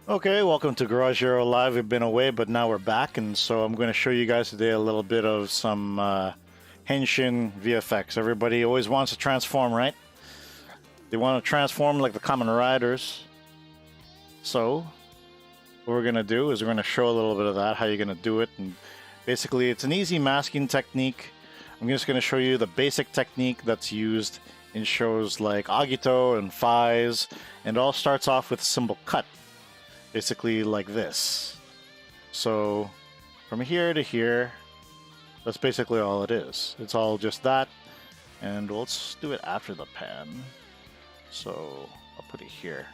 Okay, welcome to Garage Hero Live. We've been away, but now we're back, and so I'm going to show you guys today a little bit of some Henshin VFX. Everybody always wants to transform, right? They want to transform like the Kamen Riders. So, what we're going to do is we're going to show a little bit of that, how you're going to do it, and basically it's an easy masking technique. I'm just going to show you the basic technique that's used in shows like Agito and Faiz, and it all starts off with a simple cut. Basically like this. So from here to here, that's basically all it is. It's all just that, and let's do it after the pan. So I'll put it here.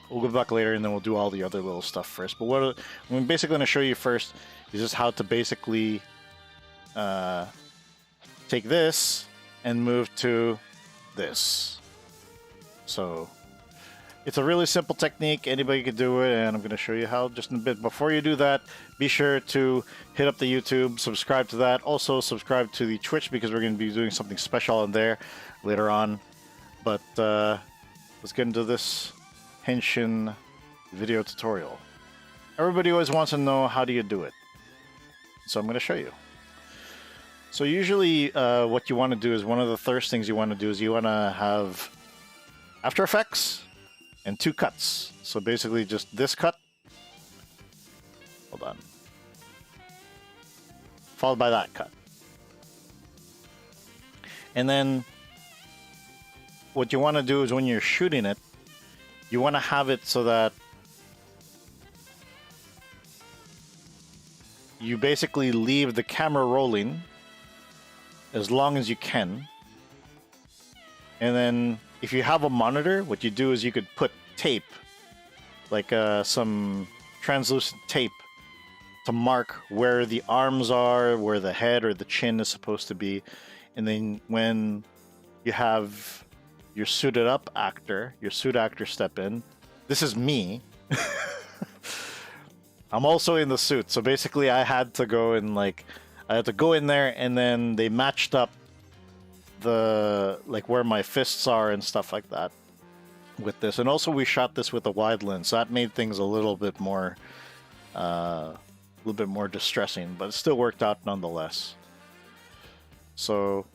We'll go back later and then we'll do all the other little stuff first. But what I'm basically going to show you first is just how to basically take this and move to this. So it's a really simple technique. Anybody can do it, and I'm going to show you how just in a bit. Before you do that, be sure to hit up the YouTube, subscribe to that. Also, subscribe to the Twitch because we're going to be doing something special in there later on. But let's get into this Henshin video tutorial. Everybody always wants to know, how do you do it? So I'm going to show you. So usually what you want to do is, one of the first things you want to do is you want to have After Effects and two cuts. So basically just this cut, hold on, followed by that cut. And then what you want to do is when you're shooting it, you want to have it so that you basically leave the camera rolling as long as you can. And then if you have a monitor, what you do is you could put tape, like some translucent tape, to mark where the arms are, where the head or the chin is supposed to be. And then when you have your suited up actor, your suit actor step in, this is me. I'm also in the suit. So basically I had to go in there, and then they matched up the where my fists are and stuff like that with this. And also we shot this with a wide lens, so that made things a little bit more distressing, but it still worked out nonetheless. So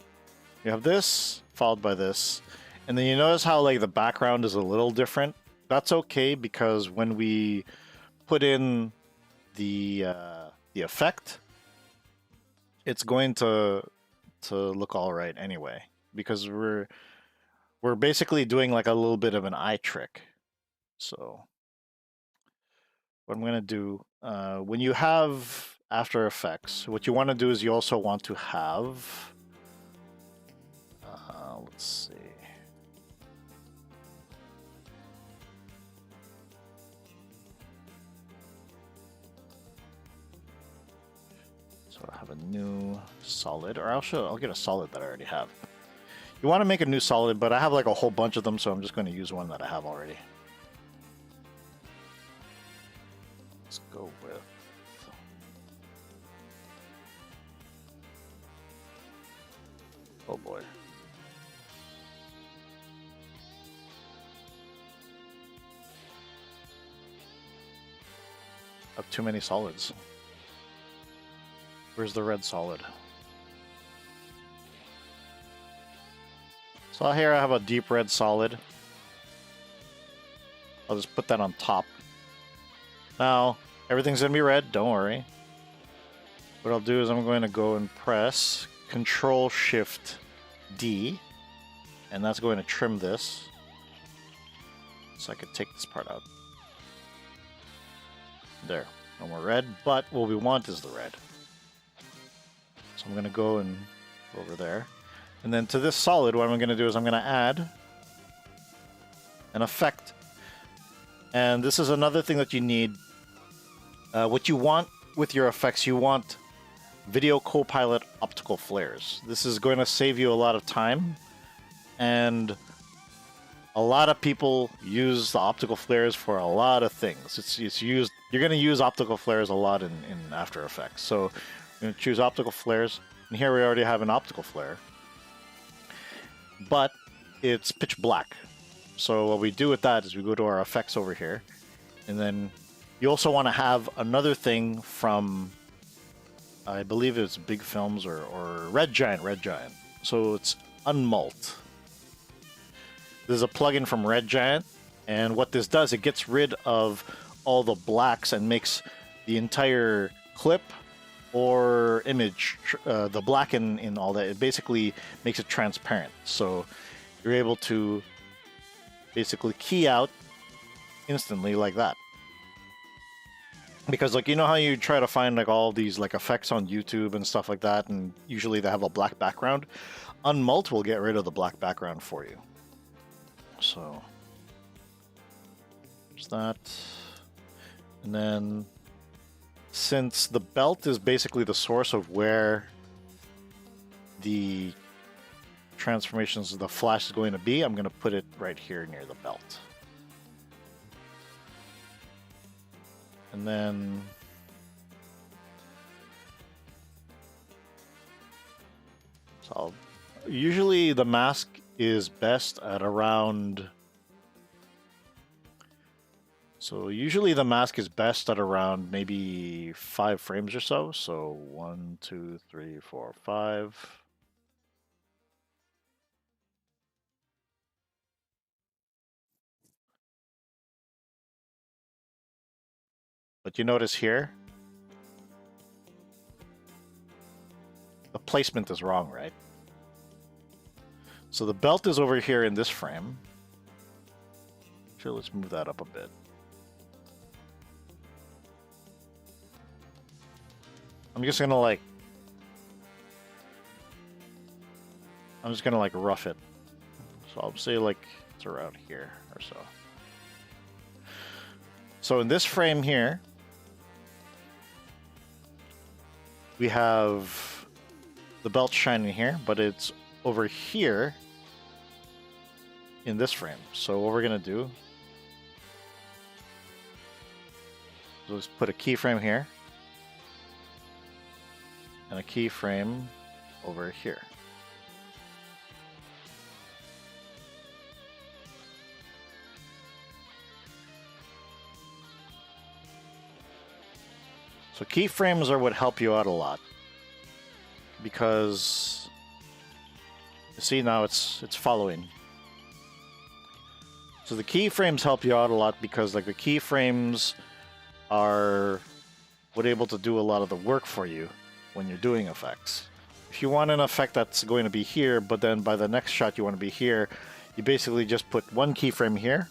you have this followed by this, and then you notice how the background is a little different. That's okay, because when we put in the effect, it's going to look all right anyway, because we're basically doing like a little bit of an eye trick. So what I'm going to do, when you have After Effects, what you want to do is you also want to have, let's see, so I have a new solid, or I'll get a solid that I already have. You want to make a new solid, but I have like a whole bunch of them, so I'm just going to use one that I have already. Let's go with, oh boy. I have too many solids. Where's the red solid? So here I have a deep red solid. I'll just put that on top. Now, everything's going to be red, don't worry. What I'll do is I'm going to go and press Control-Shift-D, and that's going to trim this, so I could take this part out. There, no more red, but what we want is the red. So I'm going to go and go over there. And then to this solid, what I'm going to do is I'm going to add an effect. And this is another thing that you need. What you want with your effects, you want Video Copilot optical flares. This is going to save you a lot of time. And a lot of people use the optical flares for a lot of things. It's used. You're going to use optical flares a lot in After Effects. So I'm going to choose optical flares. And here we already have an optical flare, but it's pitch black. So what we do with that is we go to our effects over here, And then you also want to have another thing from, I believe it's Big Films or Red Giant. So it's Unmult. There's a plugin from Red Giant, and what this does, it gets rid of all the blacks and makes the entire clip or image, the black in all that, it basically makes it transparent. So you're able to basically key out instantly like that. Because like, you know how you try to find like all these like effects on YouTube and stuff like that, and usually they have a black background? Unmult will get rid of the black background for you. So there's that. And then since the belt is basically the source of where the transformations of the flash is going to be, I'm going to put it right here near the belt. And then usually the mask is best at around, maybe 5 frames or so. So 1, 2, 3, 4, 5. But you notice here, the placement is wrong, right? So the belt is over here in this frame. Sure, let's move that up a bit. I'm just gonna rough it. So I'll say like it's around here or so. So in this frame here, we have the belt shining here, but it's over here in this frame. So what we're gonna do is let's put a keyframe here and a keyframe over here. So keyframes are what help you out a lot, because you see now it's following. So the keyframes help you out a lot because like the keyframes are what able to do a lot of the work for you when you're doing effects. If you want an effect that's going to be here, but then by the next shot you want to be here, you basically just put one keyframe here,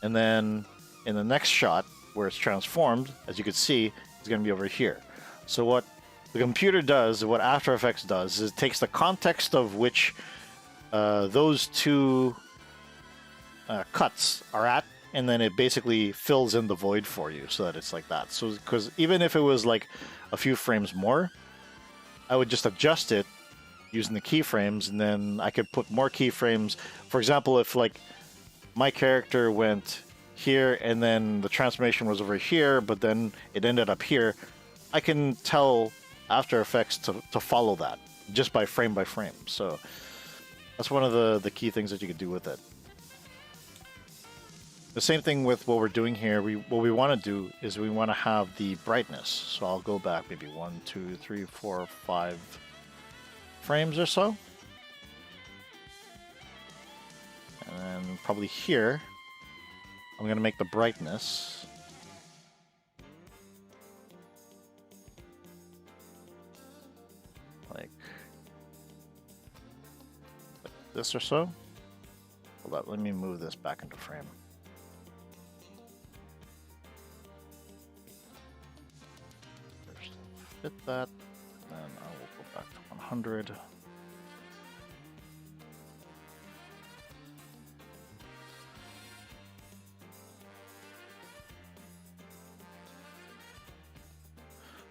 and then in the next shot where it's transformed, as you can see, it's going to be over here. So what the computer does, what After Effects does, is it takes the context of which those two cuts are at, and then it basically fills in the void for you so that it's like that. So because even if it was like a few frames more, I would just adjust it using the keyframes, and then I could put more keyframes. For example, if like my character went here and then the transformation was over here, but then it ended up here, I can tell After Effects to follow that just by frame. So that's one of the key things that you could do with it. The same thing with what we're doing here. What we want to do is we want to have the brightness. So I'll go back maybe 1, 2, 3, 4, 5 frames or so. And then probably here, I'm going to make the brightness like this or so. Hold up, let me move this back into frame. First, fit that, then I will go back to 100.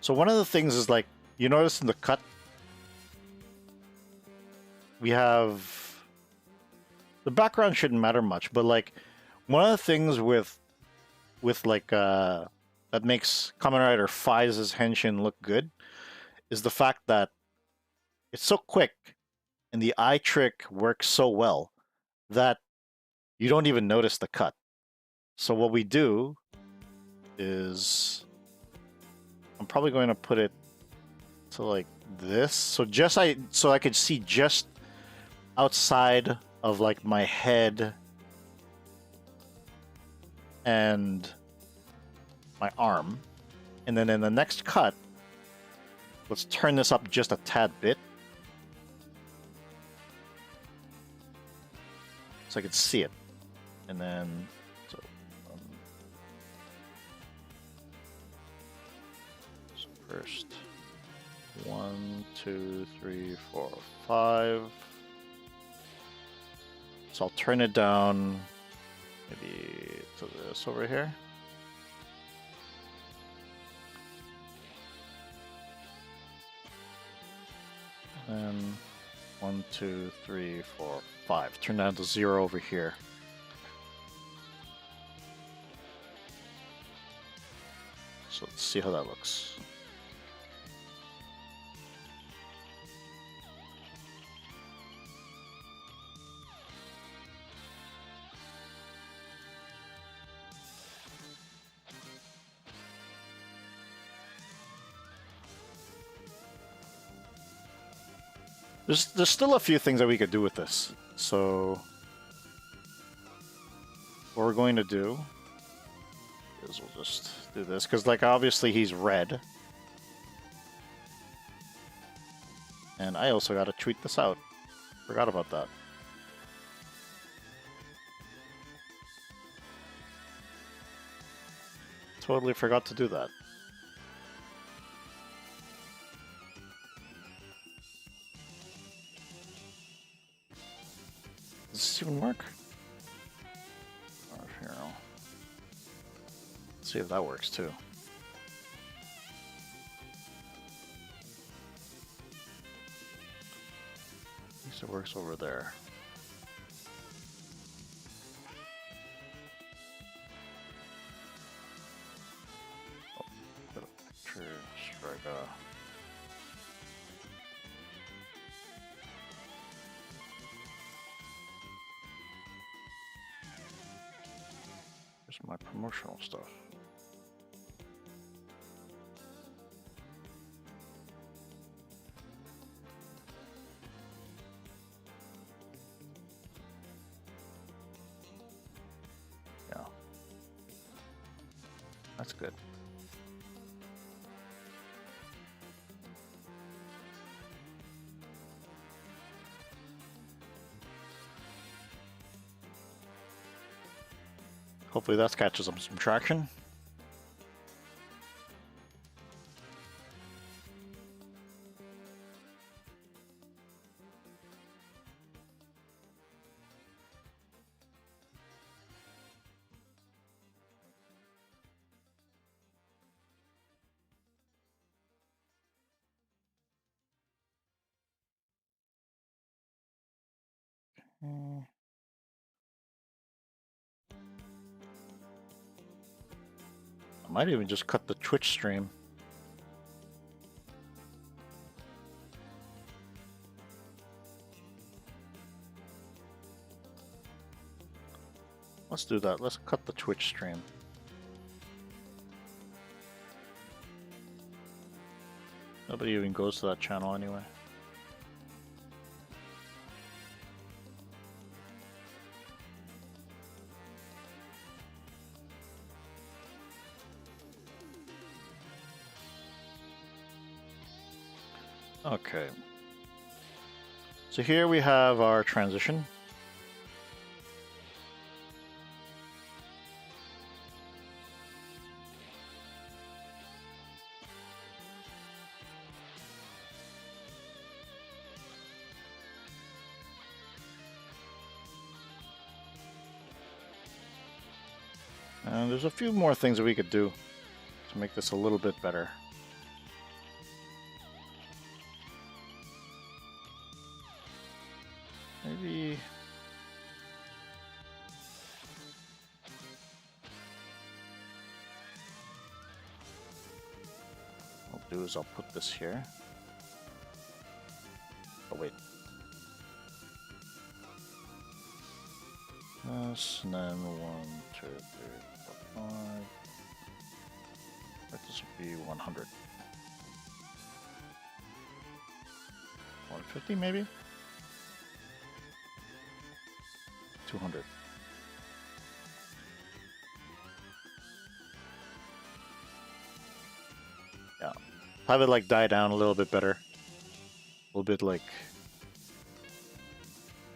So one of the things is like, you notice in the cut, we have, the background shouldn't matter much, but like one of the things with like, that makes Kamen Rider 5's Henshin look good is the fact that it's so quick and the eye trick works so well that you don't even notice the cut. So what we do is I'm probably going to put it to like this, so so I could see just outside of like my head and my arm. And then in the next cut, let's turn this up just a tad bit so I could see it. And then so first 1, 2, 3, 4, 5. So I'll turn it down maybe to this over here. And 1, 2, 3, 4, 5. Turn down to 0 over here. So let's see how that looks. There's still a few things that we could do with this. So what we're going to do is we'll just do this, because like obviously he's red. And I also got to tweet this out. Forgot about that. Totally forgot to do that. Does this even work? Here, let's see if that works too. At least it works over there. Oh, got a picture, strike a. My promotional stuff. Yeah. That's good. Hopefully that catches up some traction. I might even just cut the Twitch stream. Let's do that. Let's cut the Twitch stream. Nobody even goes to that channel anyway. Okay. So here we have our transition. And there's a few more things that we could do to make this a little bit better. Maybe what I'll do is I'll put this here. Oh wait. This, and then 1, 2, 3, 4, 5. This would be 100. 150 maybe? 200. Yeah. Have it like die down a little bit better. A little bit like...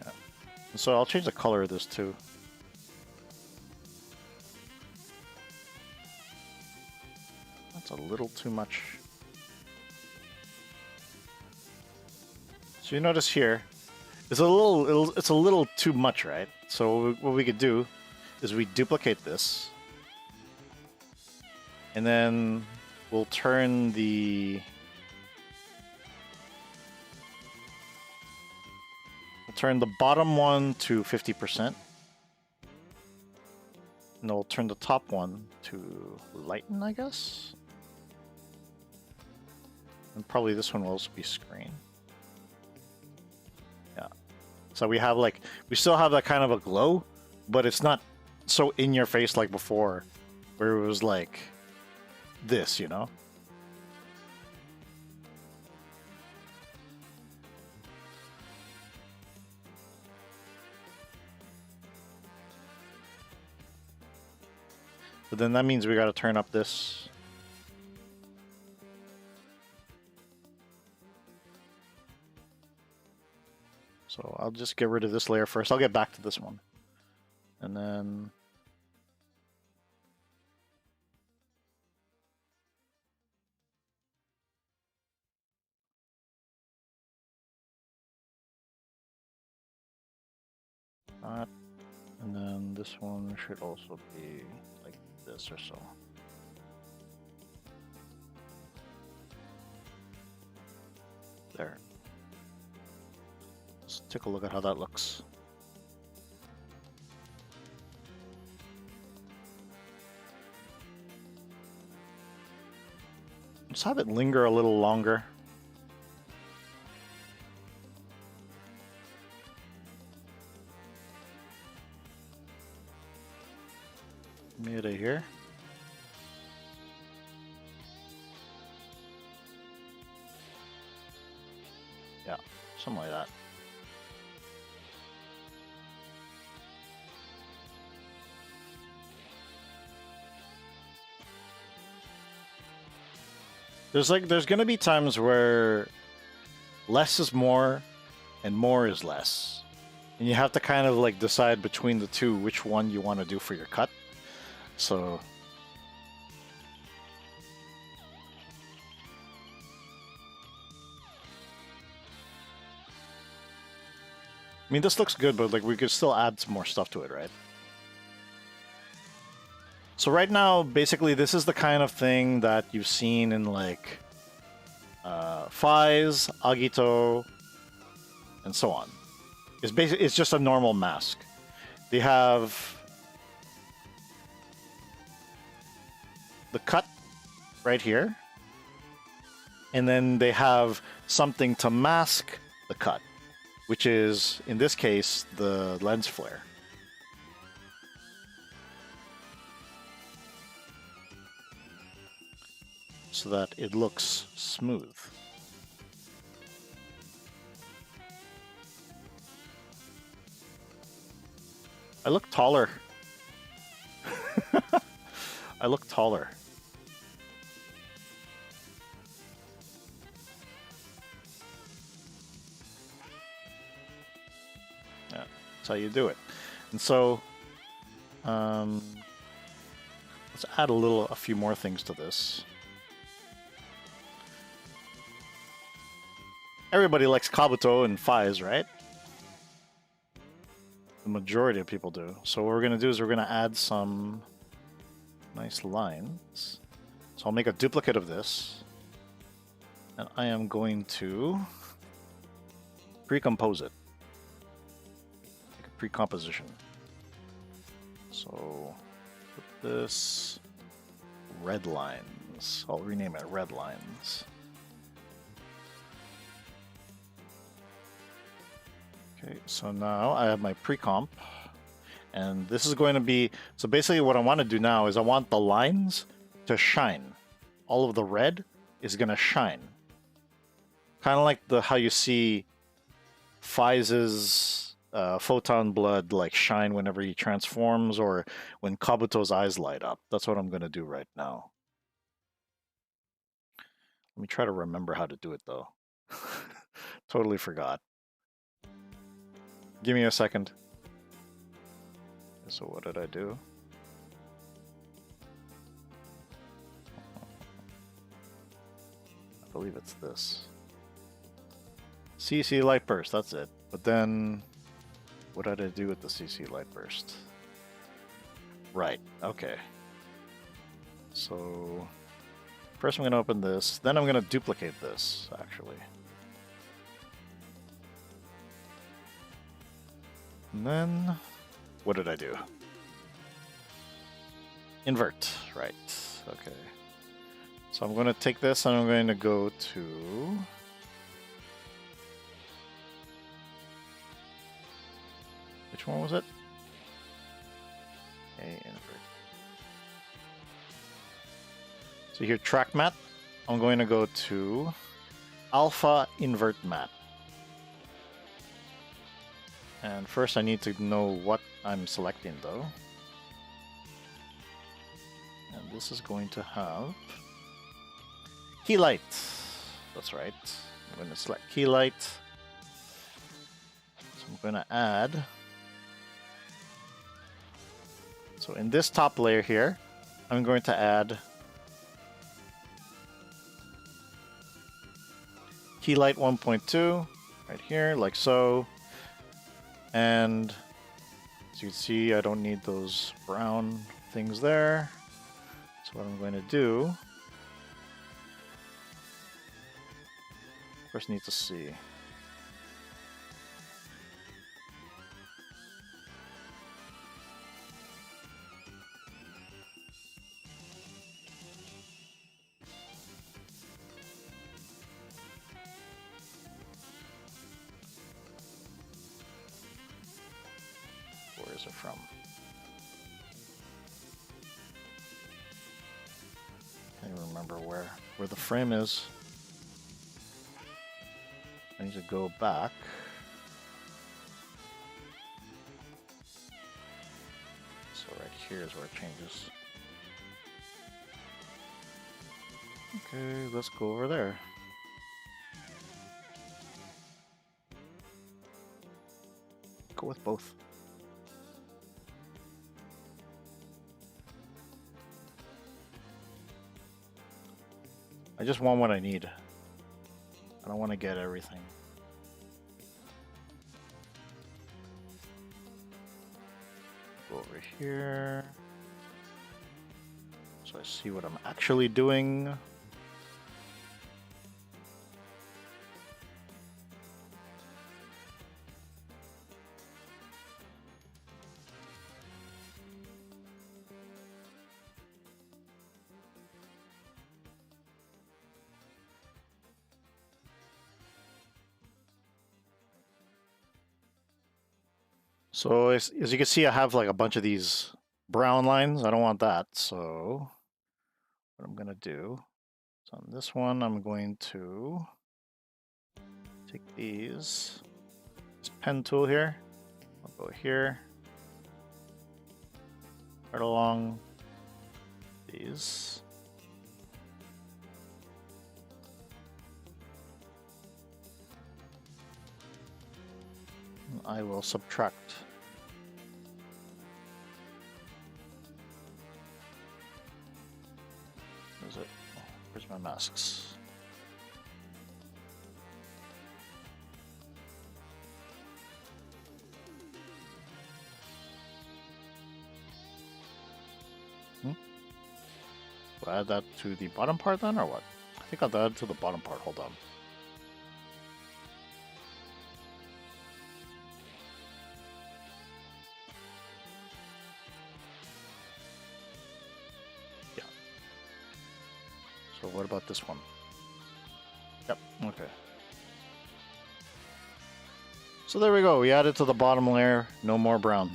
Yeah. So I'll change the color of this too. That's a little too much. So you notice here, it's a little too much, right? So what we could do is we duplicate this, and then we'll turn the bottom one to 50%, and we'll turn the top one to lighten, I guess. And probably this one will also be screen. Yeah. So we have like, we still have that kind of a glow, but it's not so in your face like before, where it was like this, you know? But then that means we got to turn up this. So I'll just get rid of this layer first. I'll get back to this one. And then... that. And then this one should also be like this or so. There. Let's take a look at how that looks. Let's have it linger a little longer. Made it here. Yeah, something like that. There's gonna be times where less is more and more is less. And you have to kind of like decide between the two which one you want to do for your cut. So I mean, this looks good, but like we could still add some more stuff to it, right? So right now, basically, this is the kind of thing that you've seen in like Faiz, Agito, and so on. It's just a normal mask. They have the cut right here, and then they have something to mask the cut, which is, in this case, the lens flare. So that it looks smooth. I look taller. I look taller. Yeah, that's how you do it. And so, let's add a few more things to this. Everybody likes Kabuto and Faiz, right? The majority of people do. So what we're going to do is we're going to add some nice lines. So I'll make a duplicate of this. And I am going to pre-compose it. Make a pre-composition. So put this red lines. I'll rename it red lines. Okay, so now I have my pre-comp, and this is going to be, so basically what I want to do now is I want the lines to shine. all of the red is going to shine. Kind of like how you see Fize's photon blood like shine whenever he transforms, or when Kabuto's eyes light up. That's what I'm going to do right now. Let me try to remember how to do it though. Totally forgot. Give me a second. So what did I do? I believe it's this. CC light burst, that's it. But then, what did I do with the CC light burst? Right, okay. So, first I'm going to open this, then I'm going to duplicate this, actually. And then, what did I do? Invert, right, okay. So I'm going to take this and I'm going to go to... Which one was it? Okay, invert. So here, track matte. I'm going to go to alpha invert matte. And first I need to know what I'm selecting though. And this is going to have key light. That's right. I'm going to select key light. So I'm going to add. So in this top layer here, I'm going to add key light 1.2 right here, like so. And as you can see, I don't need those brown things there. So what I'm going to do, first need to see. Where is it from? Can't even remember where the frame is. I need to go back. So right here is where it changes. Okay, let's go over there. Go with both. I just want what I need. I don't want to get everything. Go over here. So I see what I'm actually doing. So as you can see, I have like a bunch of these brown lines. I don't want that. So what I'm going to do is on this one, I'm going to take this pen tool here. I'll go here, right along these. I will subtract. Where's it? Oh, where's my masks? Do I add that to the bottom part then, or what? I think I'll add it to the bottom part. Hold on. So what about this one? Yep, okay. So there we go, we added to the bottom layer, no more brown.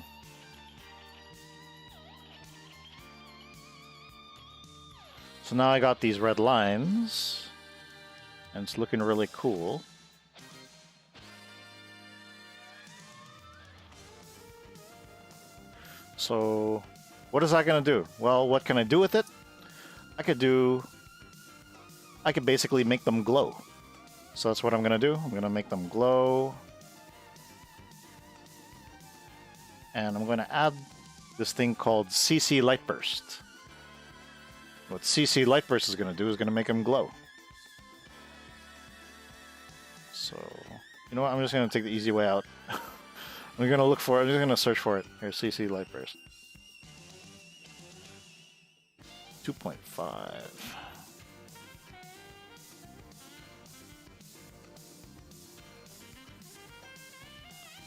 So now I got these red lines, and it's looking really cool. So what is that going to do? Well, what can I do with it? I could basically make them glow. So that's what I'm going to do. I'm going to make them glow. And I'm going to add this thing called CC Light Burst. What CC Light Burst is going to do is going to make them glow. So, you know what? I'm just going to take the easy way out. I'm going to look for it. I'm just going to search for it. Here, CC Light Burst. 2.5.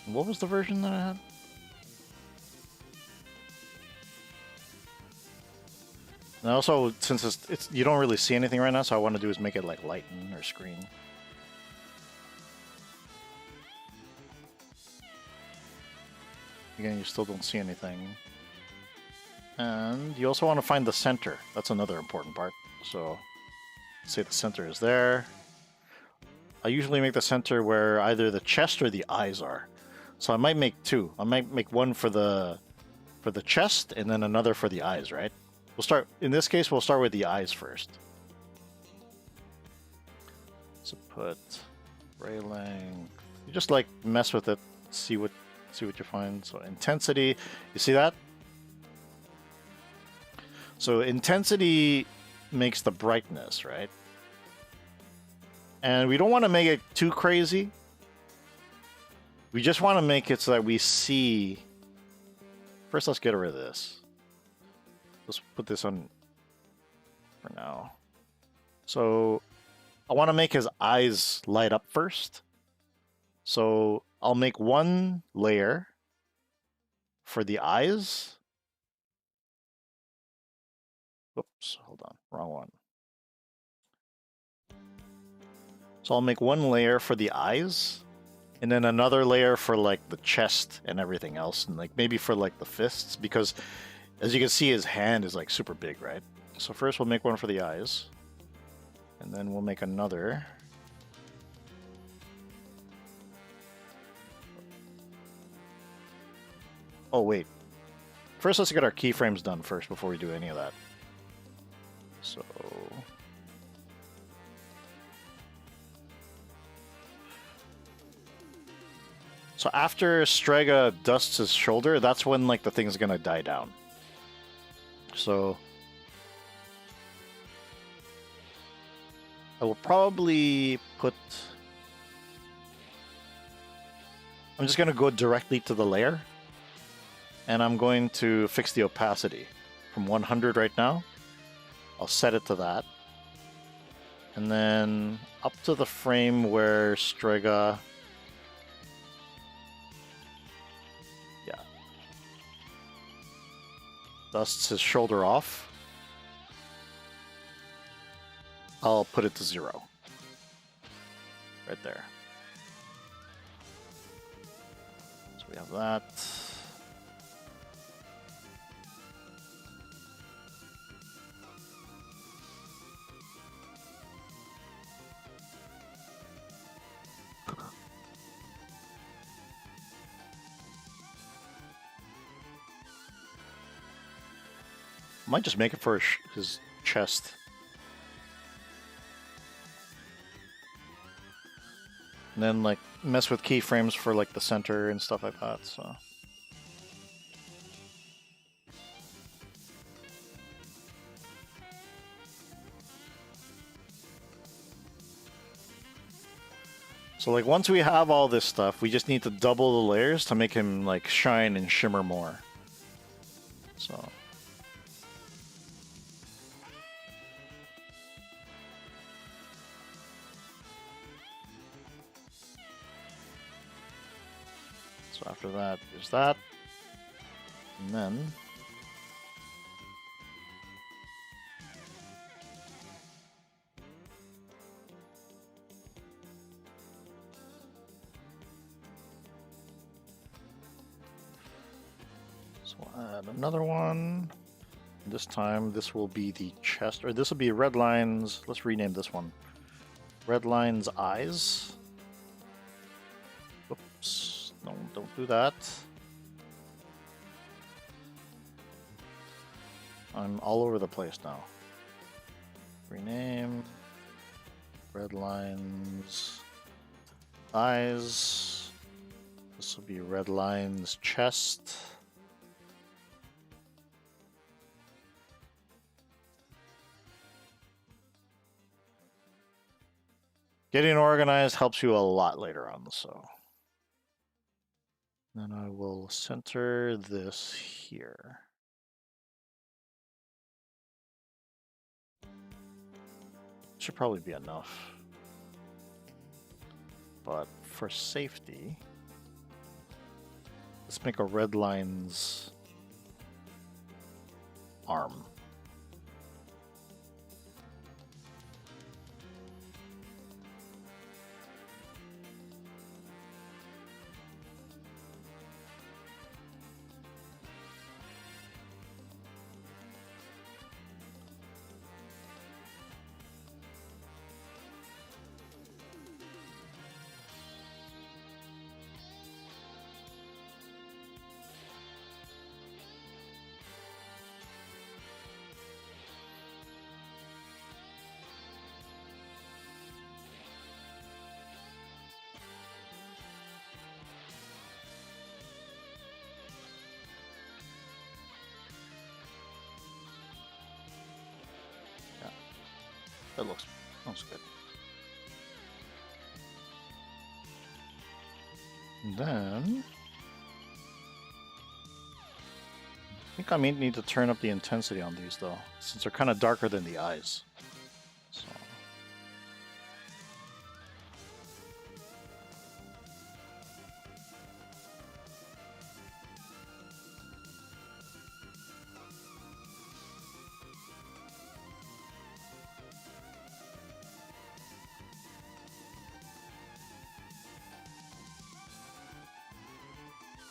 What was the version that I had? And also, since it's you don't really see anything right now, so I want to do is make it like lighten or screen. Again, you still don't see anything. And you also want to find the center. That's another important part. So, say the center is there. I usually make the center where either the chest or the eyes are. So I might make two. I might make one for the chest and then another for the eyes, right? We'll start, in this case, we'll start with the eyes first. So put ray length. You just like mess with it, see what you find. So intensity, you see that? So intensity makes the brightness, right? And we don't want to make it too crazy. We just want to make it so that we see. First, let's get rid of this. Let's put this on for now. So I want to make his eyes light up first. So I'll make one layer for the eyes. Oops, hold on, wrong one. So I'll make one layer for the eyes, and then another layer for like the chest and everything else, and like maybe for like the fists, because as you can see, his hand is like super big, right? So first we'll make one for the eyes, and then we'll make another. Oh wait, first let's get our keyframes done first before we do any of that. So after Strega dusts his shoulder, that's when like the thing's gonna die down. So I will probably put. I'm just gonna go directly to the layer, and I'm going to fix the opacity from 100 right now. I'll set it to that. And then up to the frame where Strega... Yeah. Dusts his shoulder off. I'll put it to 0. Right there. So we have that. Might just make it for his chest. And then like mess with keyframes for like the center and stuff like that, so. So like once we have all this stuff, we just need to double the layers to make him like shine and shimmer more. So. So after that, there's that. And then so we'll add another one. This time, this will be the chest, or this will be Red Line's. Let's rename this one. Red Line's eyes. Oops. No, don't do that. I'm all over the place now. Rename. Red Line's eyes. This will be Red Line's chest. Getting organized helps you a lot later on, so. Then I will center this here. Should probably be enough. But for safety, let's make a Red Line's arm. That looks good. And then I think I may need to turn up the intensity on these though, since they're kind of darker than the eyes. So.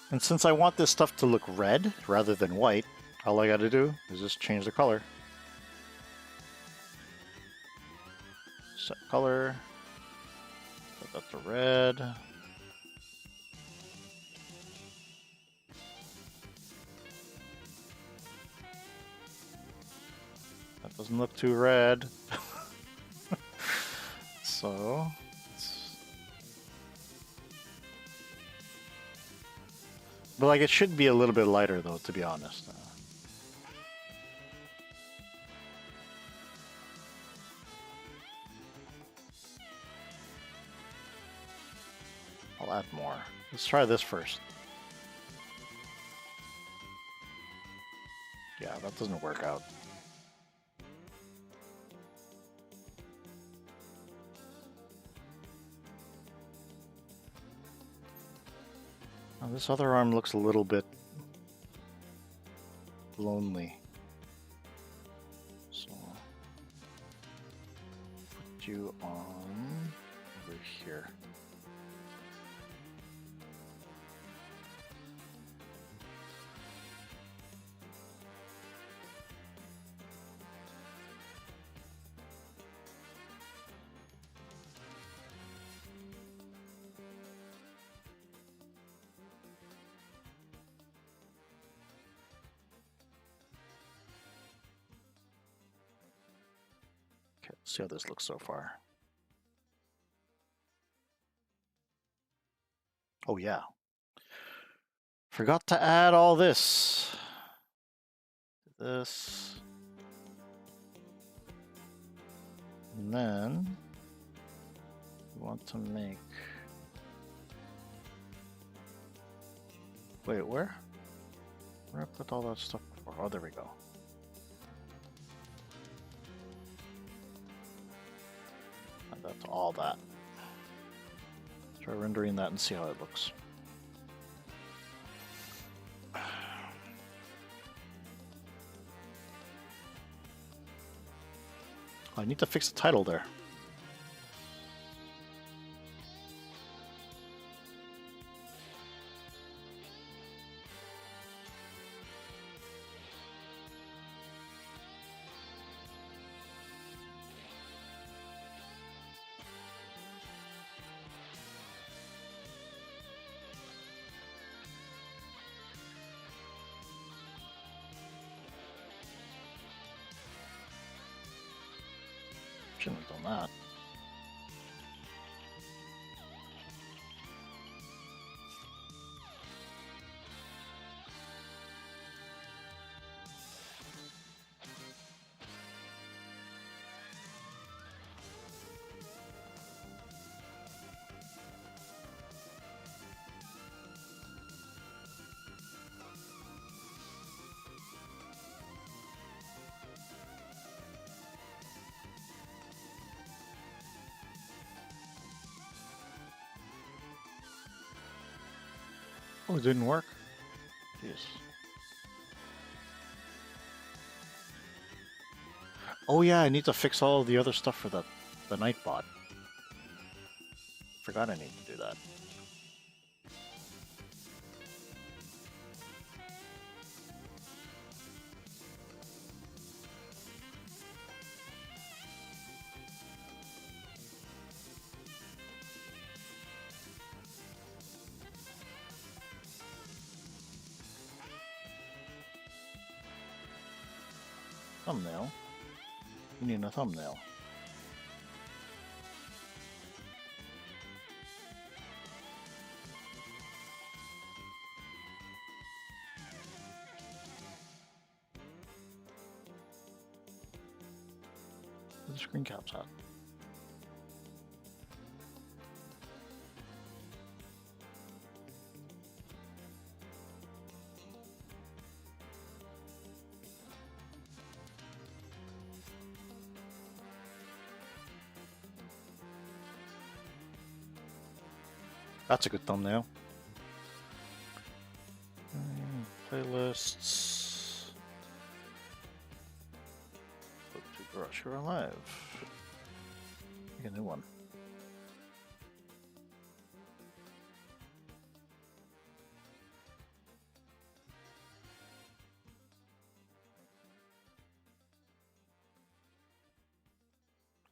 And since I want this stuff to look red rather than white, all I gotta do is just change the color. Set color, set that to red. That doesn't look too red. So, but like it should be a little bit lighter though, to be honest. I'll add more. Let's try this first. Yeah, that doesn't work out. Now, this other arm looks a little bit lonely. So, put you on over here. See how this looks so far. Oh yeah. Forgot to add all this. This. And then we want to make. Wait, where? Where I put all that stuff before? Oh, there we go. Add that to all that. Try rendering that and see how it looks. I need to fix the title there. Shouldn't have done that. Oh, it didn't work? Jeez. Oh yeah, I need to fix all the other stuff for the Nightbot. Forgot I need to do that. Thumbnail? We need a thumbnail. Where's the screen caps at? That's a good thumbnail. Playlists. Flip to Garage Hero Live. Make a new one.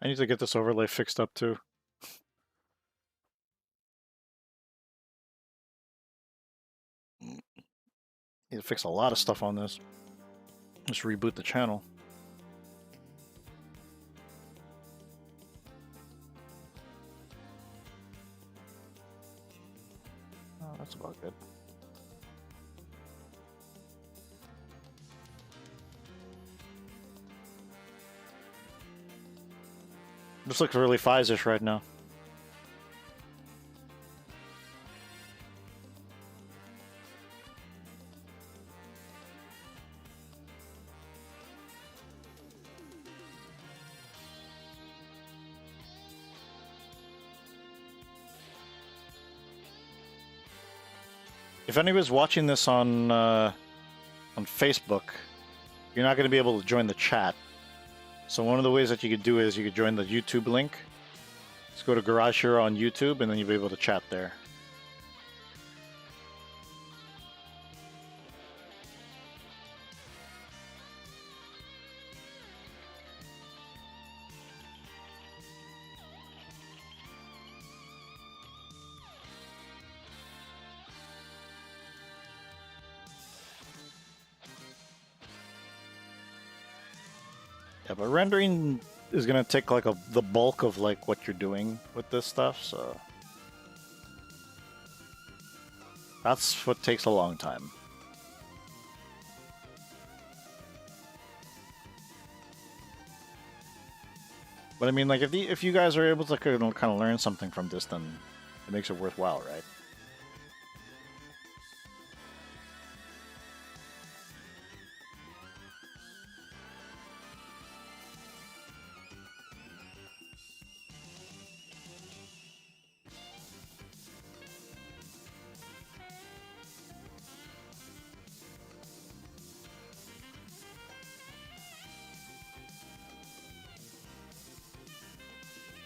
I need to get this overlay fixed up too. Need to fix a lot of stuff on this. Just reboot the channel. Oh, that's about good. This looks really Fize-ish right now. If anybody's watching this on Facebook, you're not going to be able to join the chat. So one of the ways that you could do is you could join the YouTube link. Just go to Garage Hero on YouTube, and then you'll be able to chat there. Yeah, but rendering is gonna take like the bulk of like what you're doing with this stuff, so that's what takes a long time. But I mean, like if you guys are able to kind of learn something from this, then it makes it worthwhile, right?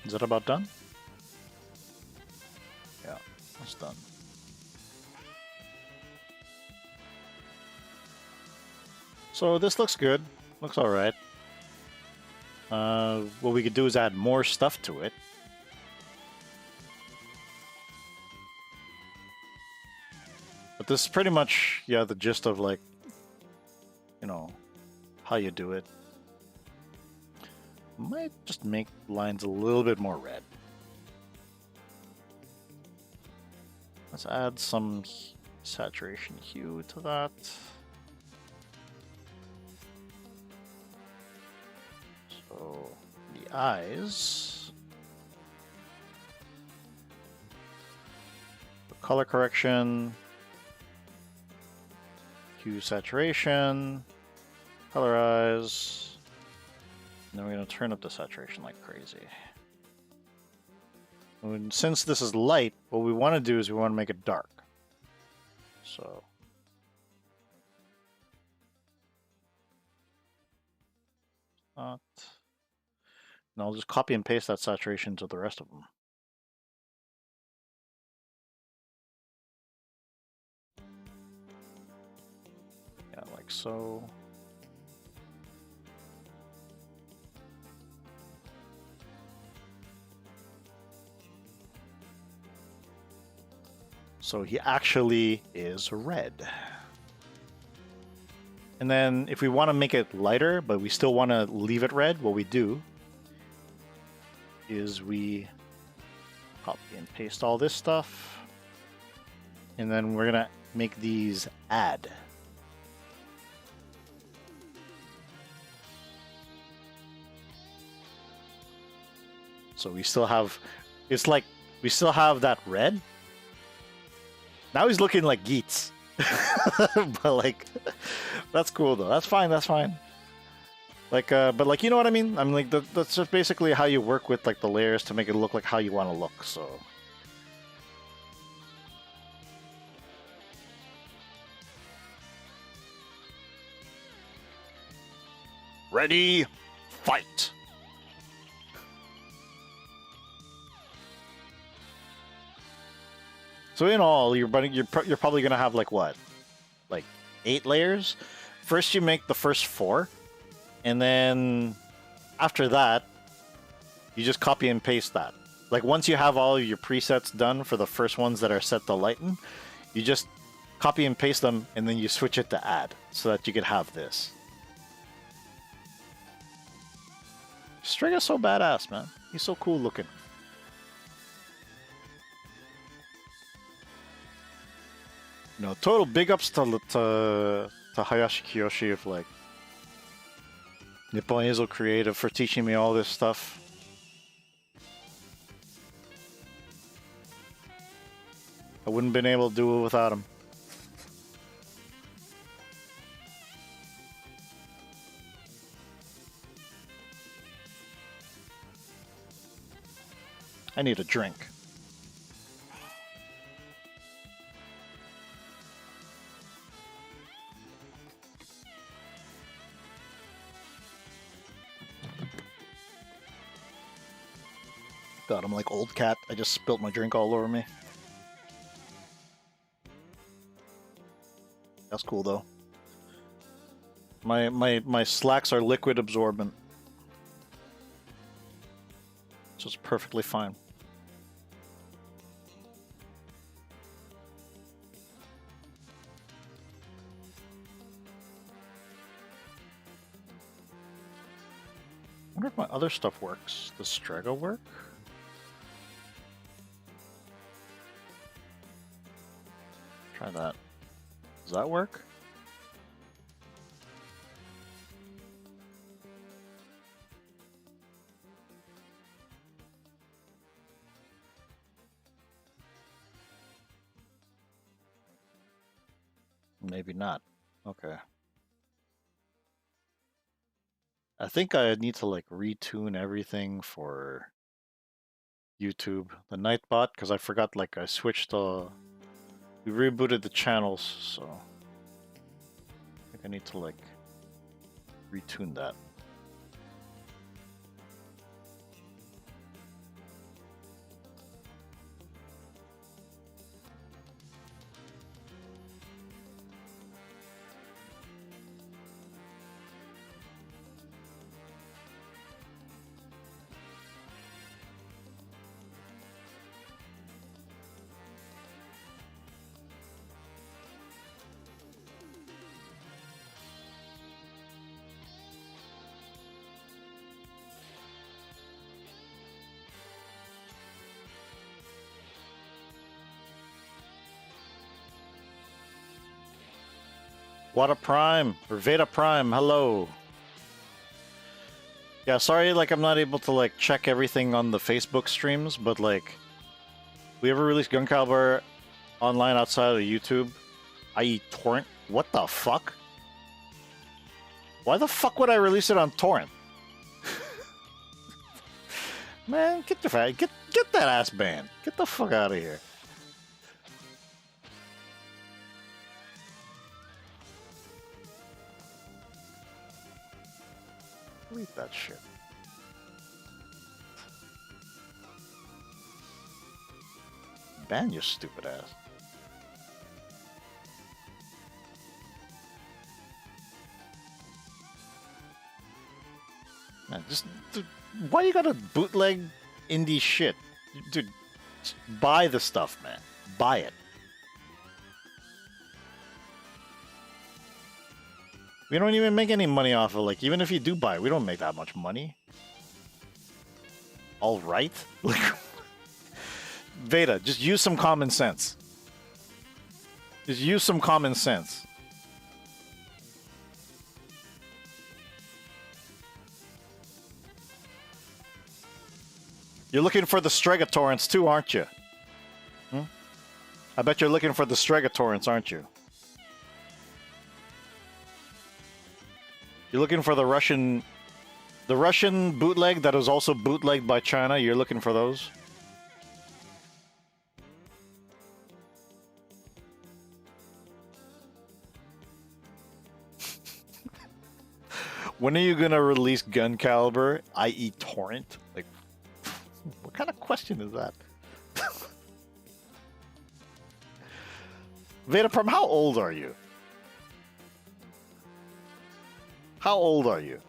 Is that about done? Yeah, that's done. So this looks good. Looks alright. What we could do is add more stuff to it. But this is pretty much, yeah, the gist of like, you know, how you do it. Might just make lines a little bit more red. Let's add some saturation hue to that. So the eyes, the color correction, hue saturation, colorize. And then we're going to turn up the saturation like crazy. And since this is light, what we want to do is we want to make it dark. So not. And I'll just copy and paste that saturation to the rest of them. Yeah, like so. So he actually is red. And then if we want to make it lighter, but we still want to leave it red, what we do is we copy and paste all this stuff. And then we're going to make these add. So we still have, it's like, we still have that red. Now he's looking like Geets. But like, that's cool though. That's fine, that's fine. Like, but like, you know what I mean? I'm like, that's just basically how you work with like the layers to make it look like how you want to look, so. Ready, fight! So in all, you're probably gonna have like what, like 8 layers. First, you make the first 4, and then after that, you just copy and paste that. Like once you have all of your presets done for the first ones that are set to lighten, you just copy and paste them, and then you switch it to add so that you could have this. Striga's so badass, man. He's so cool looking. No, total big ups to Hayashi Kiyoshi of like Nippon Eizo Creative for teaching me all this stuff. I wouldn't have been able to do it without him. I need a drink. God, I'm like old cat. I just spilt my drink all over me. That's cool though. My slacks are liquid absorbent. So it's perfectly fine. I wonder if my other stuff works. Does Strega work? Try that. Does that work? Maybe not. Okay. I think I need to like retune everything for YouTube, the Nightbot, because I forgot like I switched we rebooted the channels, so I think I need to like retune that. What a Prime or Veda Prime, hello. Yeah, sorry, like I'm not able to like check everything on the Facebook streams, but like, we ever release Gun Caliber online outside of YouTube, i.e. torrent? What the fuck? Why the fuck would I release it on torrent? Man, get that ass banned. Get the fuck out of here. Delete that shit. Ban your stupid ass. Man, just dude, why you gotta bootleg indie shit? Dude, just buy the stuff, man. Buy it. We don't even make any money off of, like, even if you do buy it, we don't make that much money. All right? Like, Veda, just use some common sense. Just use some common sense. You're looking for the Stregatorrents too, aren't you? Hmm? I bet you're looking for the Stregatorrents, aren't you? You're looking for the Russian bootleg that was also bootlegged by China. You're looking for those? When are you gonna release Gun Caliber, i.e. torrent? Like, what kind of question is that? Vedaprom, how old are you? How old are you?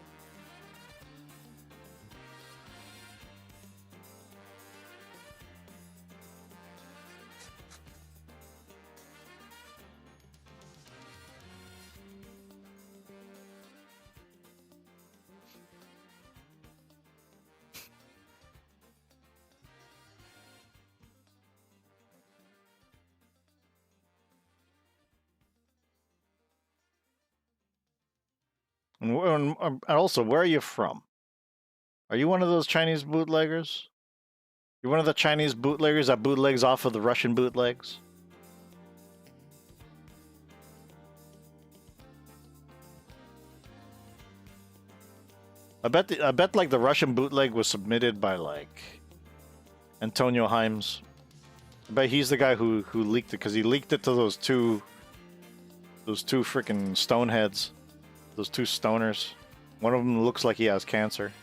And also, where are you from? Are you one of those Chinese bootleggers? You're one of the Chinese bootleggers that bootlegs off of the Russian bootlegs? I bet like the Russian bootleg was submitted by like Antonio Himes. I bet he's the guy who leaked it, because he leaked it to those two freaking stoneheads. Those two stoners. One of them looks like he has cancer.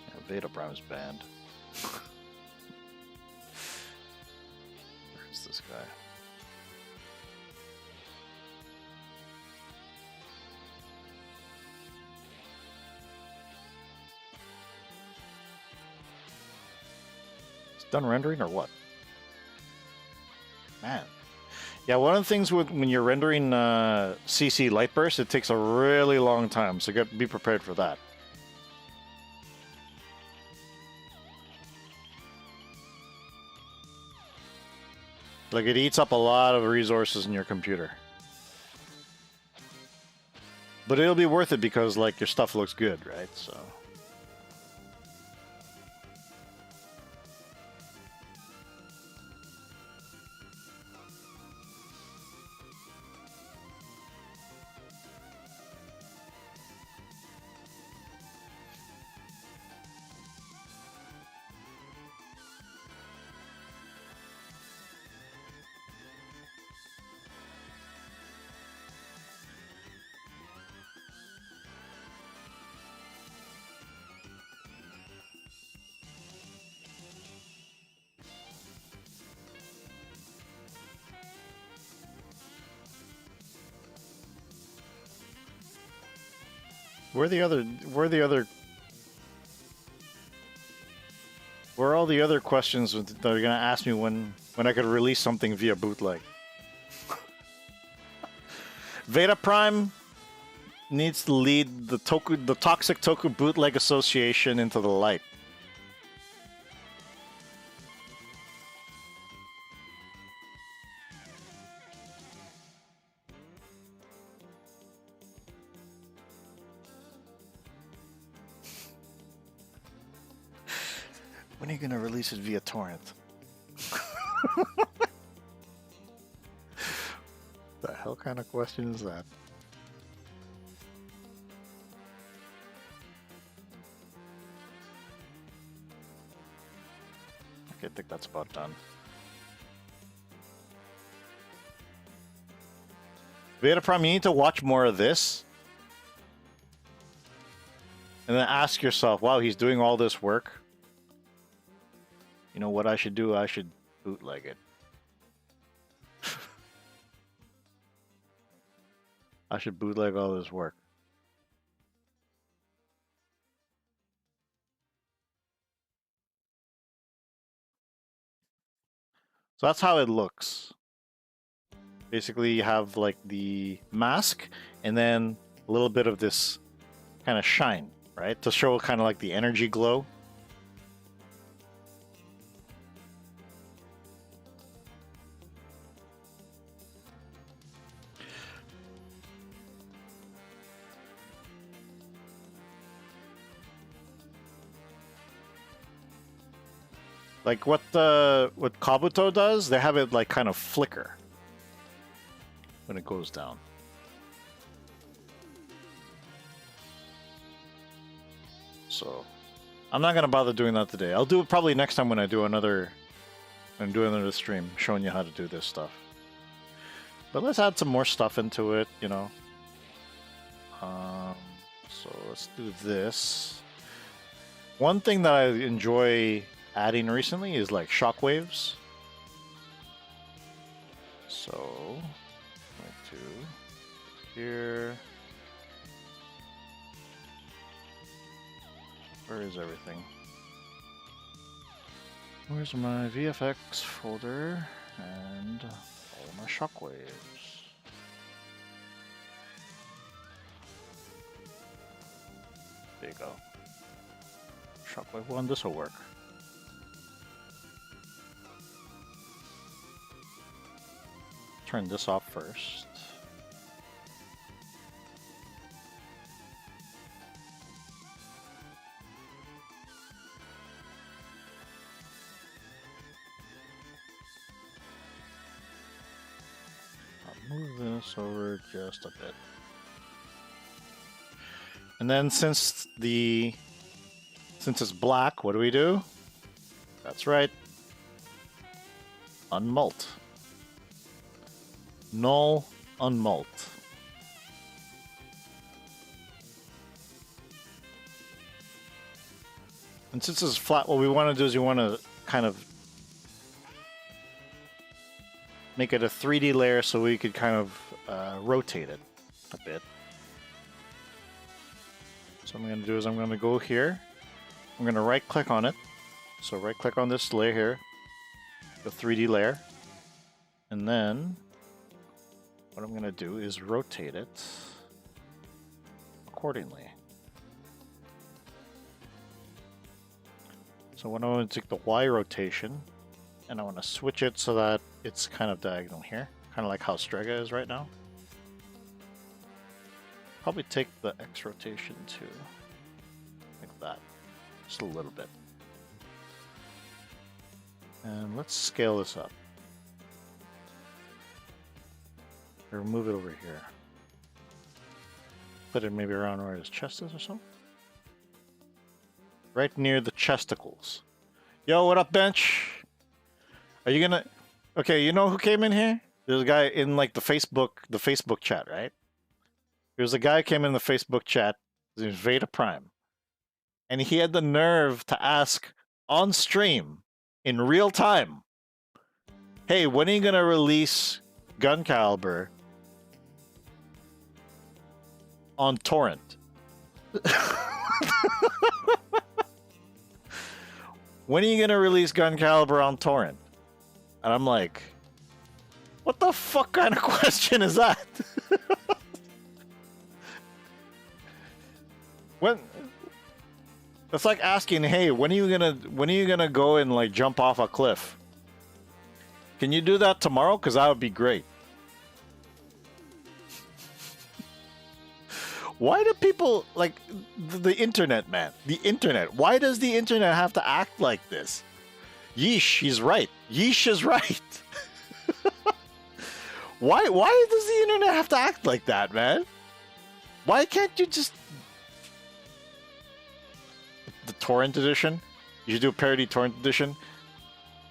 Yeah, Veda Prime's banned. Where's this guy? Done rendering or what? Man. Yeah, one of the things when you're rendering CC Lightburst, it takes a really long time, so be prepared for that. Like, it eats up a lot of resources in your computer. But it'll be worth it because, like, your stuff looks good, right? So... Where are all the other questions that are going to ask me when I could release something via bootleg? Veda Prime needs to lead the Toxic Toku Bootleg Association into the light. When are you gonna release it via torrent? The hell kind of question is that? Okay, I think that's about done. Veda Prime, you need to watch more of this. And then ask yourself, wow, he's doing all this work. You know what I should do? I should bootleg it. I should bootleg all this work. So that's how it looks. Basically, you have like the mask and then a little bit of this kind of shine, right? To show kind of like the energy glow. Like what Kabuto does, they have it like kind of flicker when it goes down. So I'm not gonna bother doing that today. I'll do it probably next time when I do another stream showing you how to do this stuff. But let's add some more stuff into it, you know. So let's do this. One thing that I enjoy adding recently is like shockwaves. So, like to here. Where is everything? Where's my VFX folder and all my shockwaves? There you go. Shockwave 1, this will work. Turn this off first. I'll move this over just a bit. And then since it's black, what do? That's right. Unmult. Null unmult. And since it's flat, what we want to do is we want to kind of make it a 3D layer so we could kind of rotate it a bit. So what I'm going to do is I'm going to go here. I'm going to right click on it. So right click on this layer here, the 3D layer. And then what I'm going to do is rotate it accordingly. So when I want to take the Y rotation, and I want to switch it so that it's kind of diagonal here, kind of like how Strega is right now. Probably take the X rotation too, like that, just a little bit. And let's scale this up. Or move it over here. Put it maybe around where his chest is or something. Right near the chesticles. Yo, what up, bench? Are you gonna... Okay, you know who came in here? There's a guy in like the Facebook chat, right? There's a guy who came in the Facebook chat. His name's Veda Prime. And he had the nerve to ask on stream, in real time, hey, when are you gonna release Gun Caliber on torrent? When are you gonna release Gun Caliber on torrent? And I'm like, what the fuck kind of question is that? When it's like asking, hey, when are you gonna go and like jump off a cliff? Can you do that tomorrow? Because that would be great. Why do people like the internet, man? The internet. Why does the internet have to act like this? Yeesh, he's right. Yeesh is right. Why does the internet have to act like that, man? Why can't you just the torrent edition? You should do a parody torrent edition.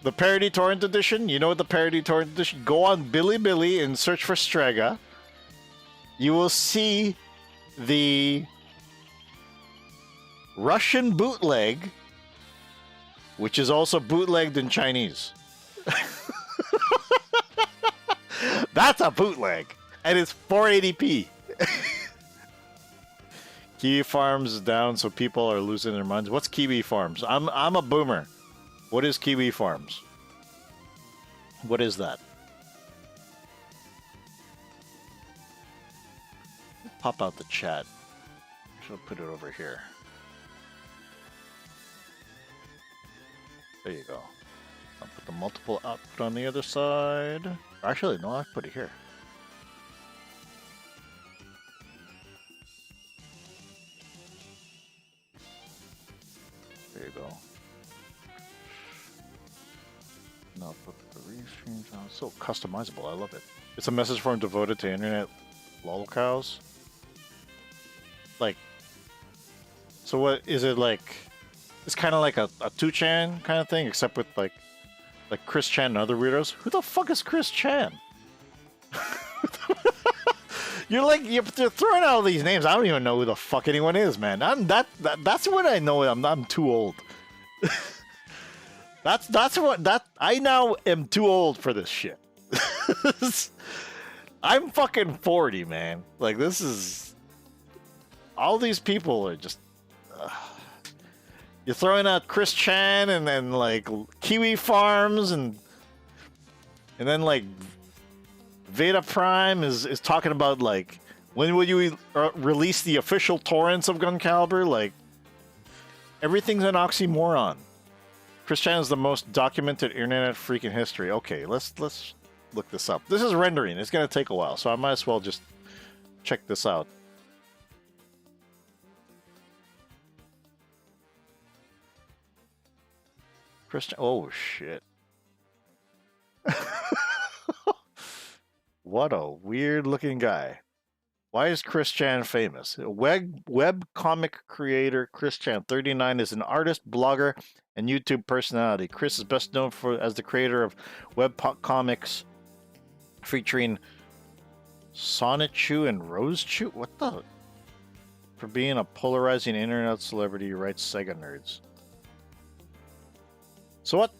The parody torrent edition, you know what the parody torrent edition? Go on Bilibili and search for Strega. You will see the Russian bootleg, which is also bootlegged in Chinese. That's a bootleg, and it's 480p. Kiwi Farms is down, so people are losing their minds. What's Kiwi Farms? I'm a boomer. What is Kiwi Farms? What is that? Pop out the chat. Should put it over here. There you go. I'll put the multiple output on the other side. Actually, no, I'll put it here. There you go. Now put the restreams on. So customizable. I love it. It's a message form devoted to internet lolcows. Like, so what is it like? It's kind of like a 2chan kind of thing, except with like Chris Chan and other weirdos. Who the fuck is Chris Chan? You're throwing out all these names. I don't even know who the fuck anyone is, man. That's when I know I'm too old. I now am too old for this shit. I'm fucking 40, man. Like, this is all these people are just. You're throwing out Chris Chan and then like Kiwi Farms and then like Veda Prime is talking about like when will you release the official torrents of Gun Caliber? Like everything's an oxymoron. Chris Chan is the most documented internet freak in history. Okay, let's look this up. This is rendering. It's gonna take a while, so I might as well just check this out. Christian, oh shit. What a weird looking guy. Why is Chris Chan famous? Web comic creator Chris Chan, 39, is an artist, blogger, and YouTube personality. Chris is best known as the creator of web comics featuring Sonichu and Rosechu. What the? For being a polarizing internet celebrity, writes Sega Nerds. So what?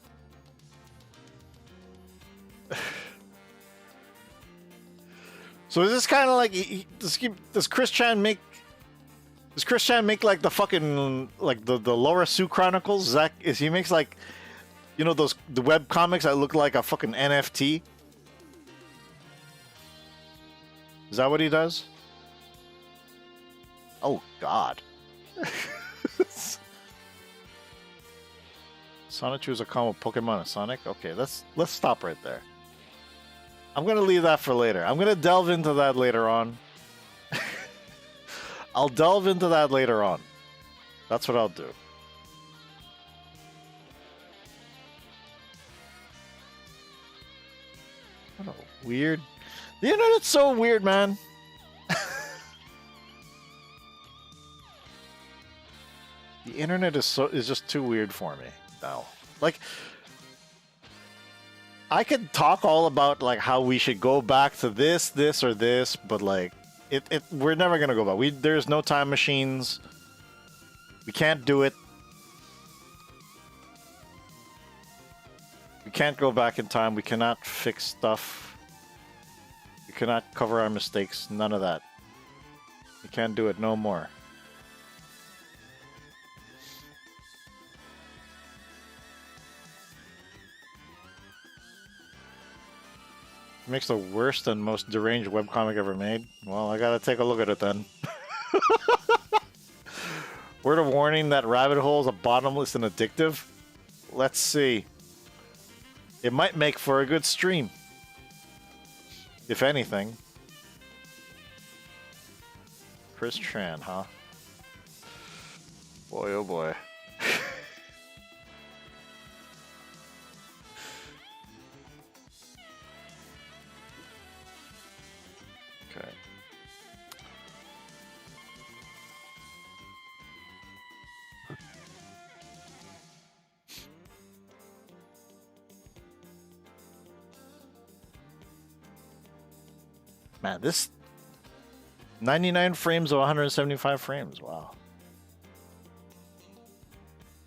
So is this kind of like does Chris Chan make like the fucking like the Laura Sue Chronicles? Is he makes like, you know, the web comics that look like a fucking NFT? Is that what he does? Oh God. Sonichu is a common Pokemon of Sonic? Okay, let's stop right there. I'm gonna leave that for later. I'm gonna delve into that later on. I'll delve into that later on. That's what I'll do. What a weird... The internet's so weird, man. The internet is just too weird for me now. Like, I could talk all about like how we should go back to this, or this, but like we're never gonna go back. There's no time machines. We can't do it. We can't go back in time. We cannot fix stuff. We cannot cover our mistakes. None of that. We can't do it no more. Makes the worst and most deranged webcomic ever made. Well, I gotta take a look at it then. Word of warning, that rabbit hole is bottomless and addictive. Let's see. It might make for a good stream. If anything. Chris Tran, huh? Boy, oh boy. Okay. Man, this 99 frames of 175 frames. Wow.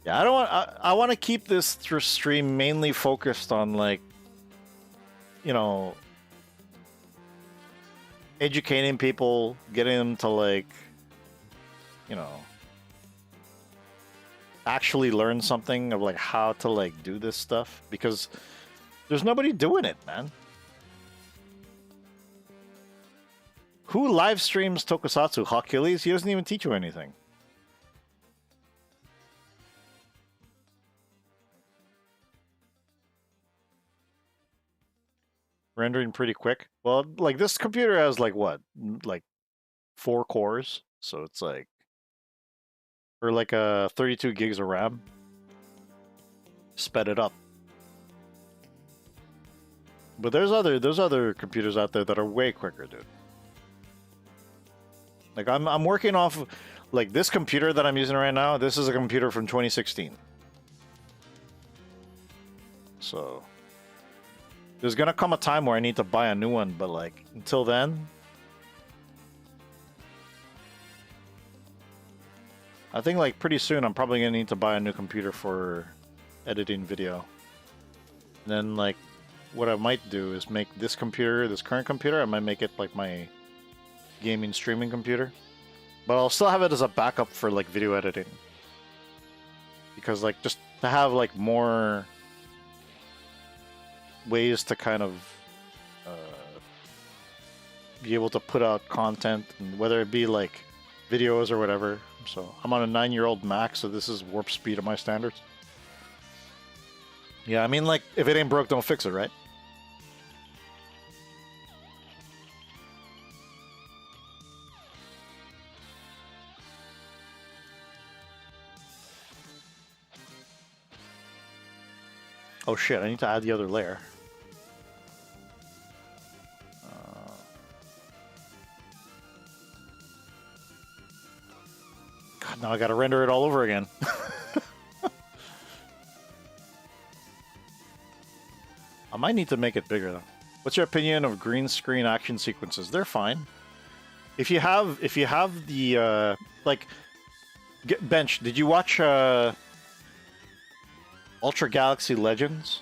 Yeah, I don't want. I want to keep this stream mainly focused on, like, you know, educating people, getting them to, like, you know, actually learn something of, like, how to, like, do this stuff, because there's nobody doing it, man. Who live streams Tokusatsu? Achilles? He doesn't even teach you anything. Rendering pretty quick. Well, like, this computer has, like, what? Like 4 cores. So it's like, or like 32 gigs of RAM. Sped it up. But there's other computers out there that are way quicker, dude. Like, I'm working off of, like, this computer that I'm using right now. This is a computer from 2016. So there's gonna come a time where I need to buy a new one, but, like, until then, I think, like, pretty soon I'm probably gonna need to buy a new computer for editing video. And then, like, what I might do is make this computer, this current computer, I might make it like my gaming streaming computer, but I'll still have it as a backup for, like, video editing, because, like, just to have, like, more ways to kind of be able to put out content, and whether it be, like, videos or whatever. So I'm on a 9-year-old Mac, so this is warp speed of my standards. Yeah, I mean, like, if it ain't broke, don't fix it, right? Oh shit, I need to add the other layer. God, now I gotta render it all over again. I might need to make it bigger, though. What's your opinion of green screen action sequences? They're fine. If you have the like, Bench, did you watch Ultra Galaxy Legends?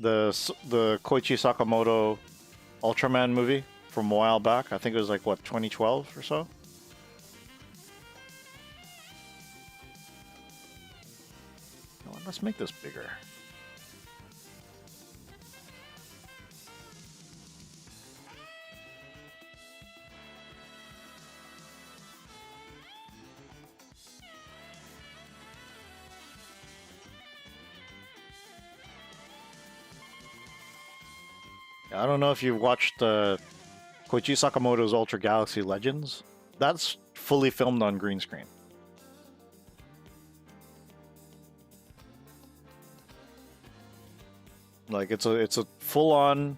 The Koichi Sakamoto Ultraman movie from a while back. I think it was, like, what, 2012 or so? Let's make this bigger. I don't know if you've watched Koichi Sakamoto's Ultra Galaxy Legends. That's fully filmed on green screen. Like, it's a full-on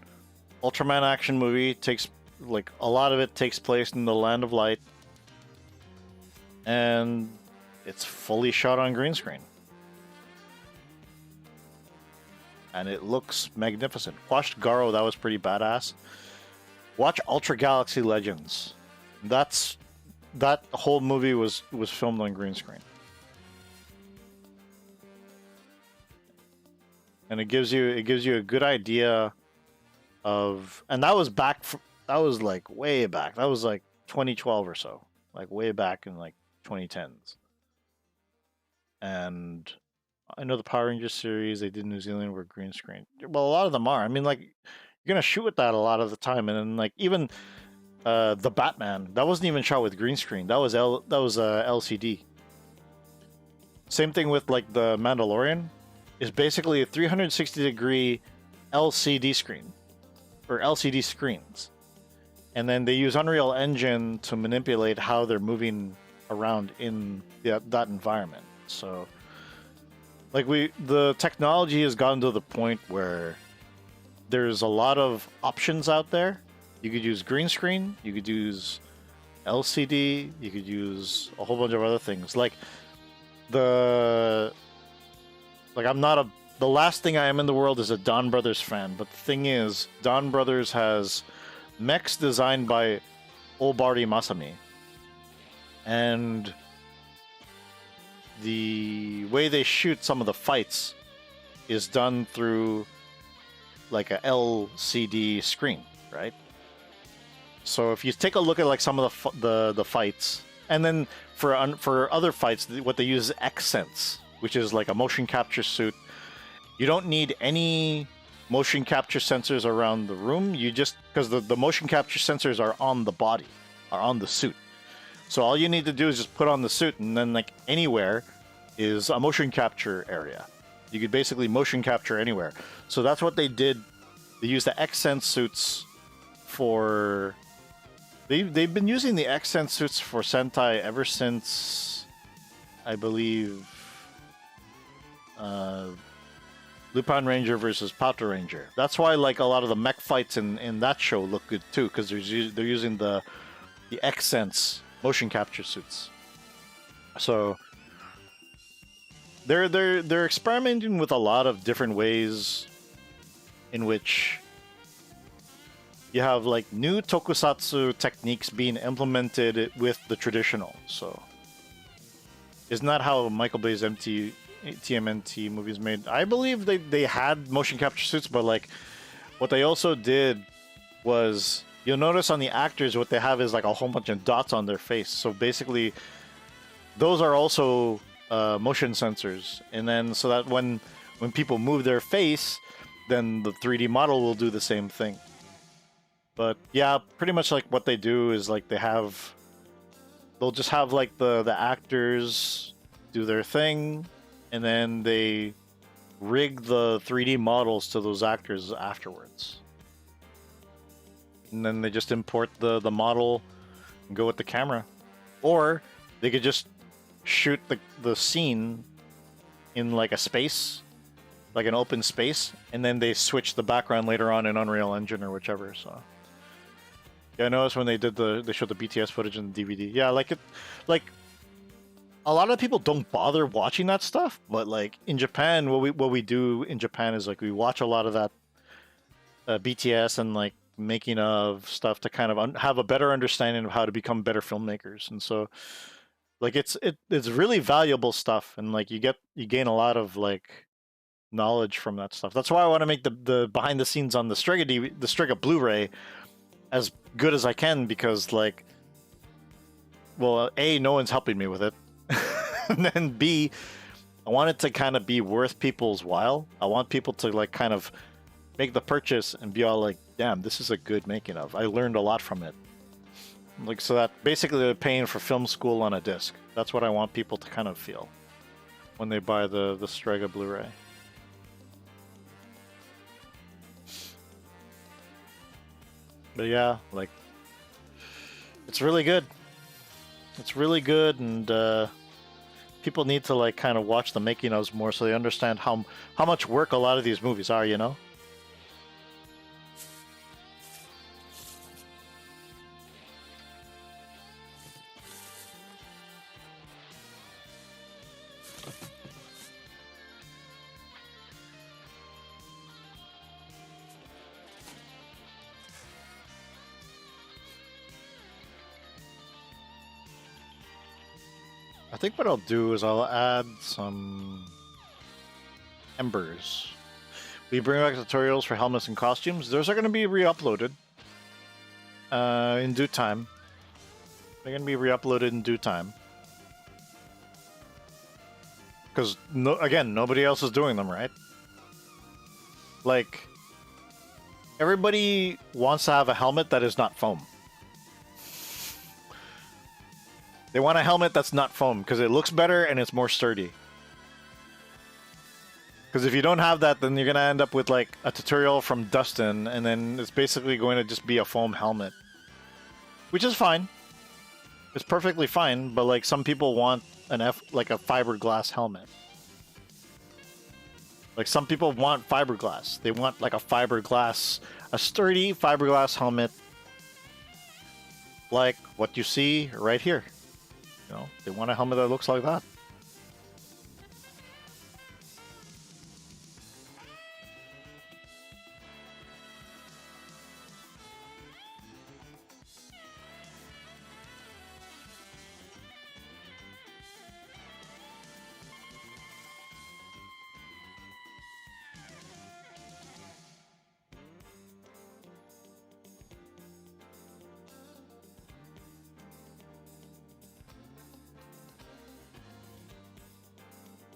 Ultraman action movie. Takes, like, a lot of it takes place in the Land of Light, and it's fully shot on green screen, and it looks magnificent. Watched Garo, that was pretty badass. Watch Ultra Galaxy Legends. That whole movie was filmed on green screen. And it gives you a good idea of, and that was that was like way back. That was like 2012 or so, like way back in, like, 2010s. And I know the Power Rangers series they did in New Zealand were green screen. Well, a lot of them are. I mean, like, you're gonna shoot with that a lot of the time, and then, like, even the Batman, that wasn't even shot with green screen. That was LCD. Same thing with, like, the Mandalorian. Is basically a 360-degree LCD screen, or LCD screens, and then they use Unreal Engine to manipulate how they're moving around in that environment. So, like the technology has gotten to the point where there's a lot of options out there. You could use green screen, you could use LCD, you could use a whole bunch of other things. I'm not the last thing I am in the world is a Don Brothers fan, but the thing is, Don Brothers has mechs designed by Obari Masami. And the way they shoot some of the fights is done through like a LCD screen, right? So if you take a look at like some of the fights, and then for other fights, what they use is X-Sense, which is like a motion capture suit. You don't need any motion capture sensors around the room. You just, because the motion capture sensors are on the body, are on the suit. So all you need to do is just put on the suit, and then like anywhere is a motion capture area. You could basically motion capture anywhere. So that's what they did. They used the X-Sense suits for... They've been using the X-Sense suits for Sentai ever since, I believe, Lupin Ranger versus Pauta Ranger. That's why like a lot of the mech fights in that show look good too, because they're using the X-Sense motion capture suits. So they're experimenting with a lot of different ways in which you have like new tokusatsu techniques being implemented with the traditional. So isn't that how Michael Bay's TMNT movies made? I believe they had motion capture suits, but like what they also did was, you'll notice on the actors what they have is like a whole bunch of dots on their face. So basically those are also motion sensors, and then so that when people move their face, then the 3D model will do the same thing. But yeah, pretty much like what they do is like they'll just have like the actors do their thing, and then they rig the 3D models to those actors afterwards. And then they just import the model and go with the camera. Or they could just shoot the scene in like a space, like an open space, and then they switch the background later on in Unreal Engine or whichever. So yeah, I noticed when they showed the BTS footage in the DVD. Yeah, like a lot of people don't bother watching that stuff, but like in Japan, what we do in Japan is like we watch a lot of that BTS and like making of stuff to kind of have a better understanding of how to become better filmmakers. And so like it's really valuable stuff, and like you gain a lot of like knowledge from that stuff. That's why I want to make the behind the scenes on the Strega Blu-ray as good as I can, because like, well, A, no one's helping me with it. And then B, I want it to kind of be worth people's while. I want people to like kind of make the purchase and be all like, damn, this is a good making of. I learned a lot from it. Like, so that basically they're paying for film school on a disc. That's what I want people to kind of feel when they buy the Strega Blu-ray. But yeah, like, it's really good. It's really good, and people need to like kind of watch the making ofs more so they understand how much work a lot of these movies are, you know? I think what I'll do is I'll add some embers. We bring back tutorials for helmets and costumes. Those are going to be re-uploaded in due time. They're going to be re-uploaded in due time. Because, again, nobody else is doing them, right? Like, everybody wants to have a helmet that is not foam. They want a helmet that's not foam because it looks better and it's more sturdy. Because if you don't have that, then you're gonna end up with like a tutorial from Dustin, and then it's basically going to just be a foam helmet, which is fine. It's perfectly fine, but like some people want like a fiberglass helmet. Like some people want fiberglass. They want like a sturdy fiberglass helmet, like what you see right here. You know, they want a helmet that looks like that.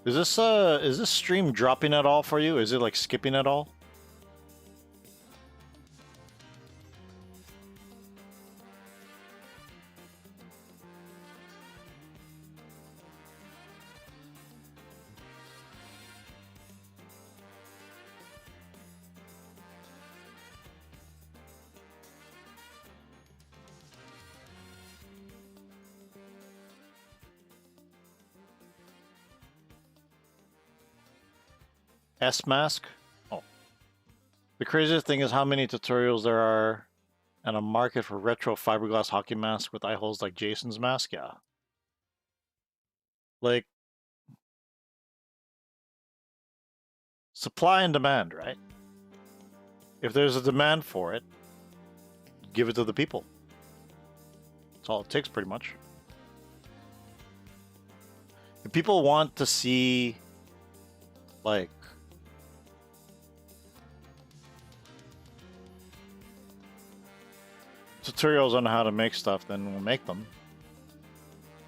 Is this stream dropping at all for you? Is it like skipping at all? S mask? Oh. The craziest thing is how many tutorials there are and a market for retro fiberglass hockey masks with eye holes like Jason's mask. Yeah. Like, supply and demand, right? If there's a demand for it, give it to the people. That's all it takes, pretty much. If people want to see, like, tutorials on how to make stuff, then we'll make them.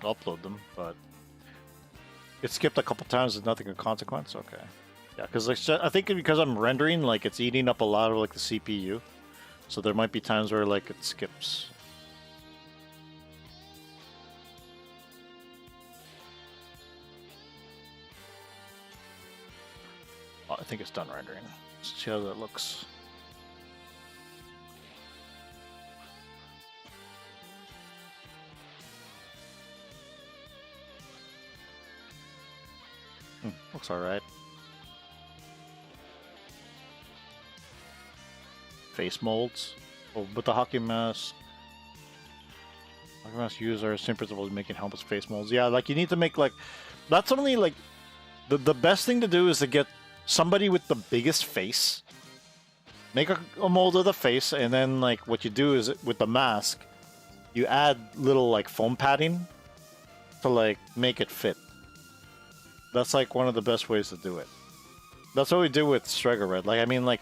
Upload them, but it skipped a couple times with nothing of consequence. Okay, yeah, because like, I think because I'm rendering, like it's eating up a lot of like the CPU, so there might be times where like it skips. Oh, I think it's done rendering. Let's see how that looks. Looks alright. Face molds. Oh, but the hockey mask. Hockey mask user, same principle as making helmets face molds. Yeah, like you need to make like. That's only like. The best thing to do is to get somebody with the biggest face. Make a mold of the face, and then like what you do is with the mask, you add little like foam padding to like make it fit. That's like one of the best ways to do it. That's what we do with Strega Red. Like I mean, like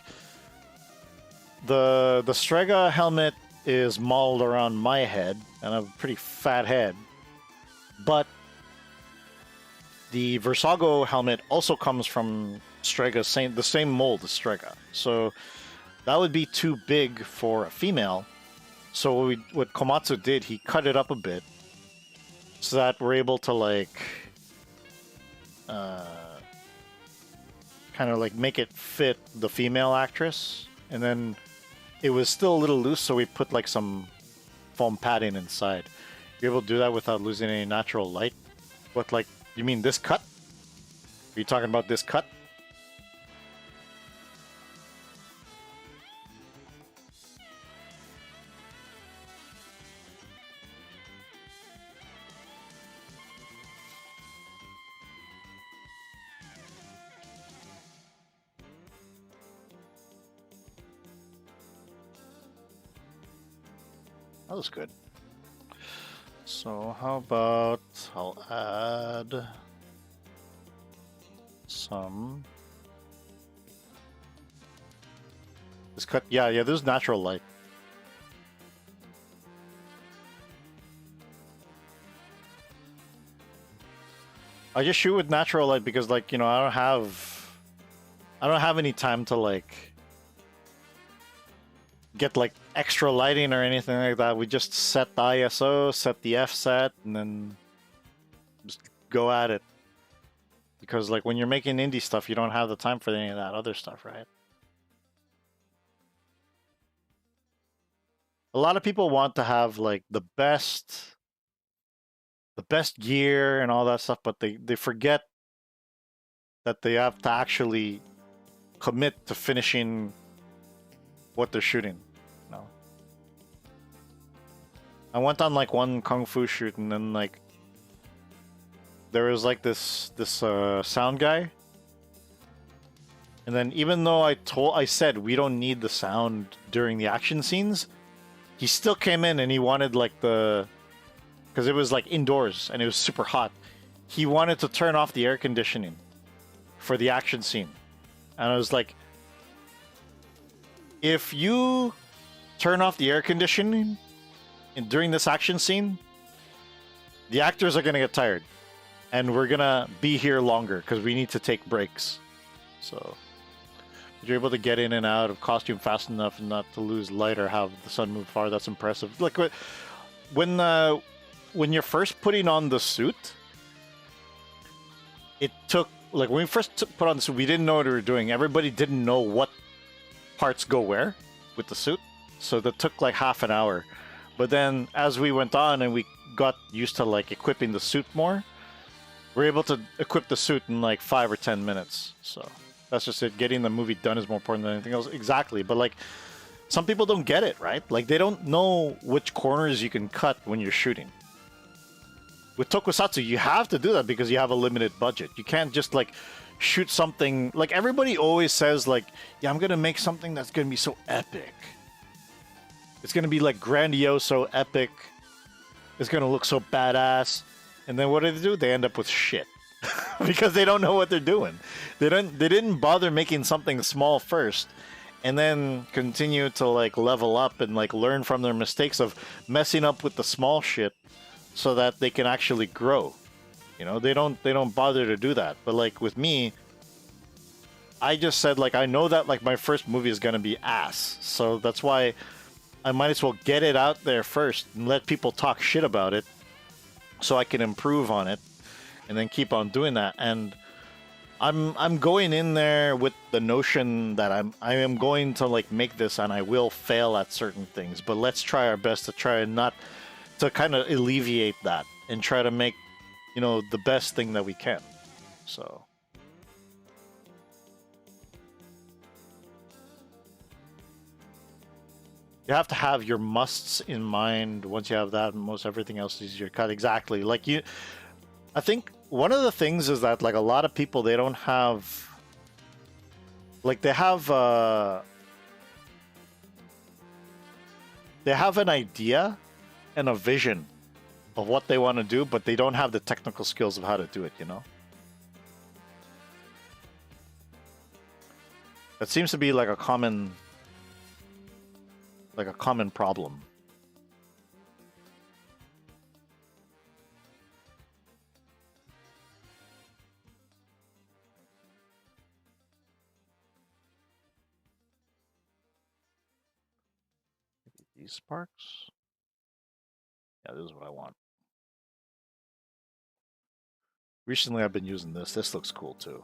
the Strega helmet is modeled around my head, and I have a pretty fat head. But the Versago helmet also comes from Strega, the same mold as Strega. So that would be too big for a female. So what Komatsu did, he cut it up a bit so that we're able to like kind of like make it fit the female actress, and then it was still a little loose, so we put like some foam padding inside. You're able to do that without losing any natural light. What, like, you mean this cut? Are you talking about this cut? That was good. So how about I'll add some. This cut, yeah, there's natural light. I just shoot with natural light because, like, you know, I don't have any time to like get like extra lighting or anything like that. We just set the ISO, set the F set, and then just go at it. Because like when you're making indie stuff, you don't have the time for any of that other stuff, right? A lot of people want to have like the best gear and all that stuff, but they forget that they have to actually commit to finishing what they're shooting. No. I went on like one kung fu shoot, and then like there was like this sound guy, and then even though I said we don't need the sound during the action scenes, he still came in and he wanted like because it was like indoors and it was super hot. He wanted to turn off the air conditioning for the action scene. And I was like, if you turn off the air conditioning during this action scene, the actors are going to get tired. And we're going to be here longer because we need to take breaks. So you're able to get in and out of costume fast enough and not to lose light or have the sun move far. That's impressive. Like when you're first putting on the suit, it took, like when we first put on the suit, we didn't know what we were doing. Everybody didn't know what parts go where with the suit. So that took like half an hour. But then as we went on and we got used to like equipping the suit more, we're able to equip the suit in like 5 or 10 minutes. So that's just it. Getting the movie done is more important than anything else. Exactly. But like some people don't get it, right? Like they don't know which corners you can cut when you're shooting. With Tokusatsu, you have to do that because you have a limited budget. You can't just like shoot something. Like everybody always says like, yeah, I'm going to make something that's going to be so epic. It's going to be like grandiose, so epic. It's going to look so badass. And then what do? They end up with shit. Because they don't know what they're doing. They didn't bother making something small first and then continue to like level up and like learn from their mistakes of messing up with the small shit so that they can actually grow. You know, they don't bother to do that. But like with me, I just said like I know that like my first movie is going to be ass. So that's why I might as well get it out there first and let people talk shit about it so I can improve on it. And then keep on doing that. And I'm going in there with the notion that I am going to like make this and I will fail at certain things. But let's try our best to try and not to kind of alleviate that and try to make, you know, the best thing that we can. So you have to have your musts in mind. Once you have that, most everything else is easier to cut. Exactly. Like I think one of the things is that like a lot of people, they don't have like they have an idea and a vision of what they want to do, but they don't have the technical skills of how to do it, you know? That seems to be like a common problem. These sparks? Yeah, this is what I want. Recently I've been using this. This looks cool too.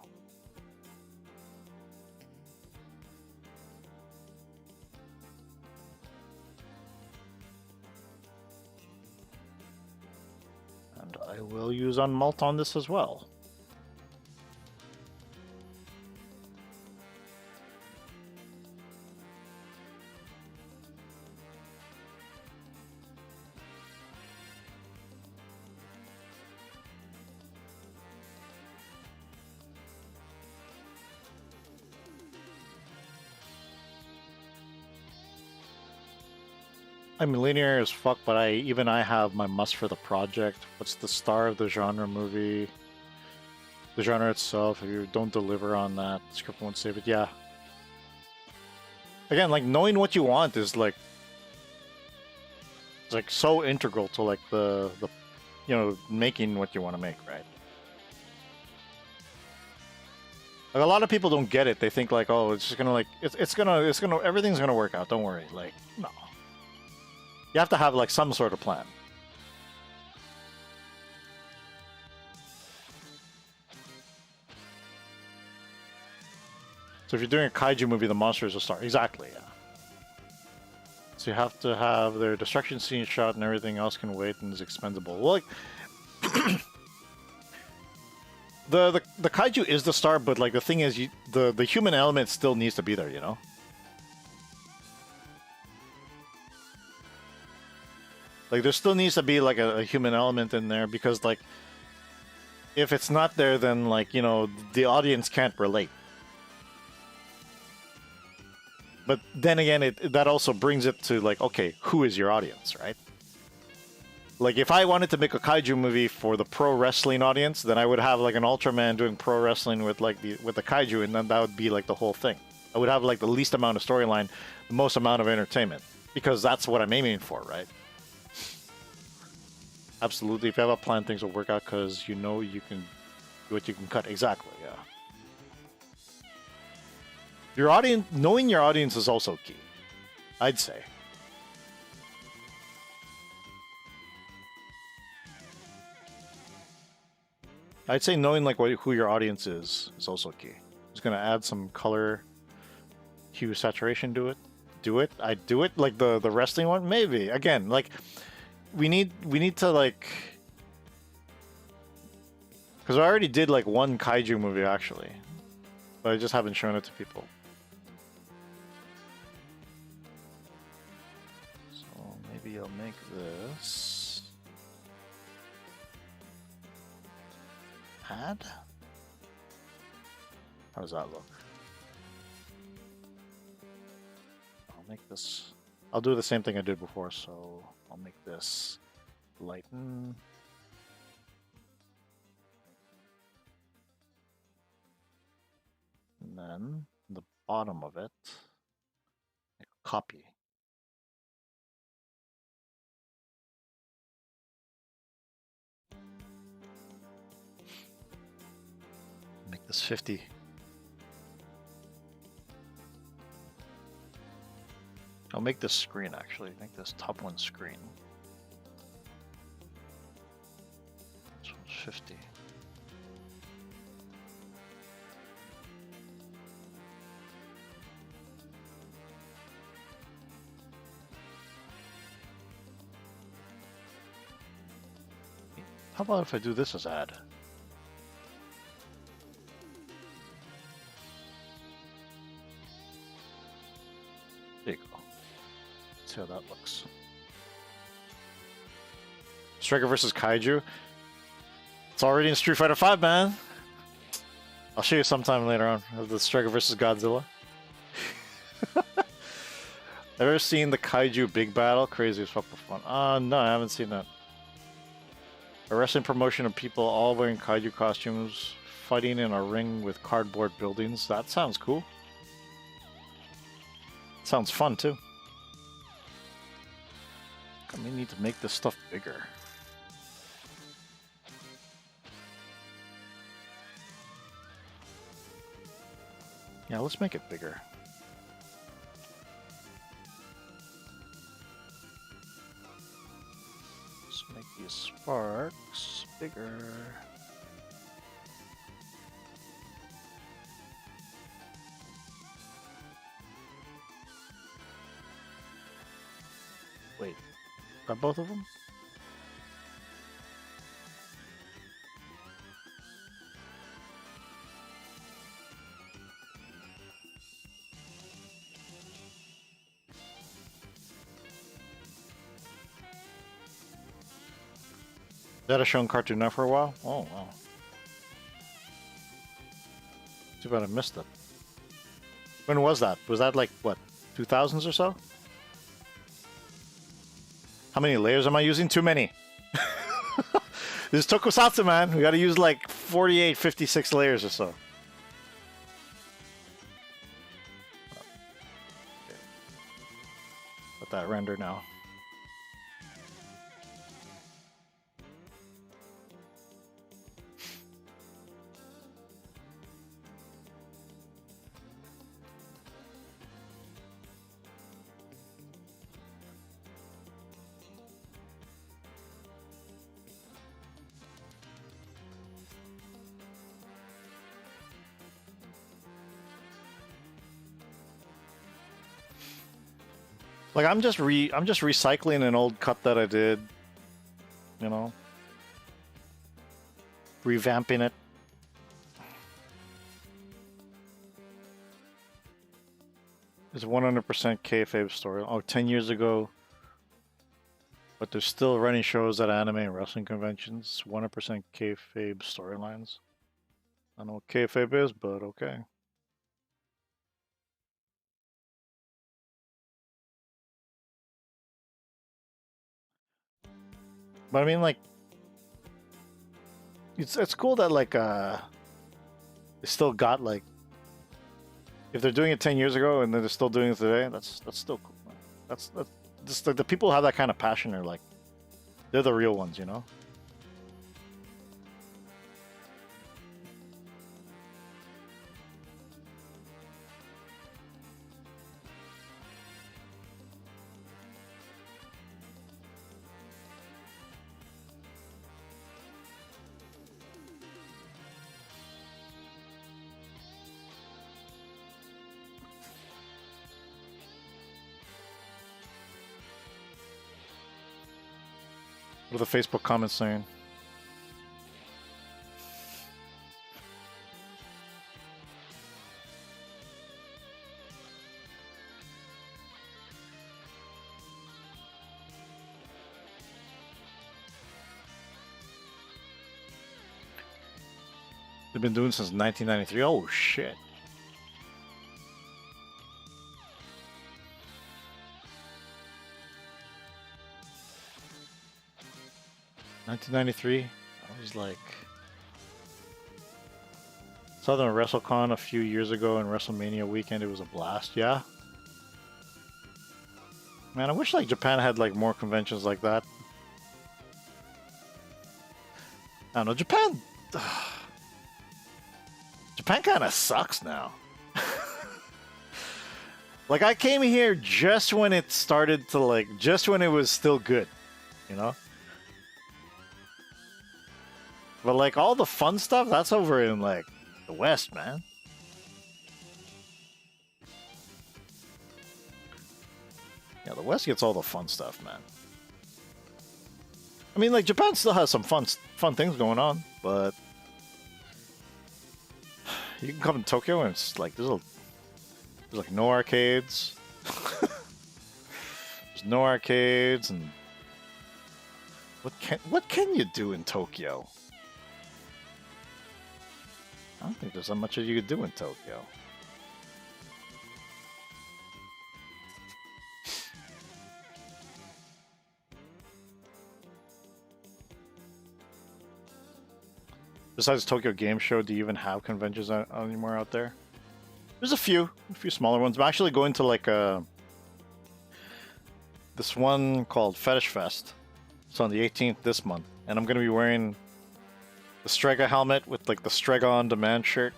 And I will use unmult on this as well. I'm linear as fuck, but I have my must for the project. What's the star of the genre movie? The genre itself, if you don't deliver on that, the script won't save it. Yeah. Again, like knowing what you want is like it's like so integral to like the you know, making what you want to make, right? Like a lot of people don't get it. They think like, oh, it's just gonna like it's gonna everything's gonna work out. Don't worry. Like, no. You have to have like some sort of plan. So if you're doing a kaiju movie, the monster is a star. Exactly, yeah. So you have to have their destruction scene shot and everything else can wait and is expendable. Well, like, the kaiju is the star, but like the thing is, the human element still needs to be there, you know? Like there still needs to be like a human element in there because like if it's not there, then like, you know, the audience can't relate. But then again, that also brings it to like, okay, who is your audience, right? Like if I wanted to make a kaiju movie for the pro wrestling audience, then I would have like an Ultraman doing pro wrestling with like the kaiju, and then that would be like the whole thing. I would have like the least amount of storyline, the most amount of entertainment, because that's what I'm aiming for, right? Absolutely. If you have a plan, things will work out because you know you can do what you can cut. Exactly, yeah. Your audience, knowing your audience is also key, I'd say. I'd say knowing like who your audience is also key. Just gonna add some color, hue, saturation to it. Do it. I do it like the wrestling one. Maybe again like we need to like because I already did like one kaiju movie actually, but I just haven't shown it to people. So maybe I'll make this. Add? How does that look? I'll make this. I'll do the same thing I did before, so I'll make this lighten. And then the bottom of it, make a copy. Make this 50. I'll make this screen actually. Make this top one screen. This one's 50. How about if I do this as ad? There you go. Let's see how that looks. Striker versus Kaiju. It's already in Street Fighter V, man. I'll show you sometime later on of the Striker versus Godzilla. Ever seen the Kaiju Big Battle? Crazy as fuck for fun. No, I haven't seen that. A wrestling promotion of people all wearing Kaiju costumes, fighting in a ring with cardboard buildings. That sounds cool. Sounds fun too. I may need to make this stuff bigger. Yeah, let's make it bigger. Let's make these sparks bigger. Wait, got both of them? That has shown Cartoon Network for a while? Oh, wow. Too bad I missed it. When was that? Was that like, what, 2000s or so? How many layers am I using? Too many. This is Tokusatsu, man. We gotta use like 48, 56 layers or so. Okay. Let that render now. Like I'm just recycling an old cut that I did, you know, revamping it. It's 100% kayfabe story. Oh, 10 years ago. But there's still running shows at anime and wrestling conventions. 100% kayfabe storylines. I don't know what kayfabe is, but okay. But I mean, like, it's cool that like they still got like, if they're doing it 10 years ago and they're still doing it today, that's still cool. Man. That's just like the people who have that kind of passion are like, they're the real ones, you know. What are the Facebook comments saying? They've been doing since 1993. Oh shit. '93. I was like, saw them at WrestleCon a few years ago and WrestleMania weekend. It was a blast. Yeah. Man, I wish like Japan had like more conventions like that. I don't know, Japan. Japan kind of sucks now. Like I came here just when it started to like, just when it was still good, you know. But like all the fun stuff, that's over in like the West, man. Yeah, the West gets all the fun stuff, man. I mean, like Japan still has some fun things going on, but you can come to Tokyo and it's like there's like no arcades. There's no arcades, and what can you do in Tokyo? I don't think there's that much that you could do in Tokyo. Besides Tokyo Game Show, do you even have conventions anymore out there? There's a few smaller ones. I'm actually going to like this one called Fetish Fest. It's on the 18th this month, and I'm going to be wearing the Strega helmet with like the Strega on demand shirt.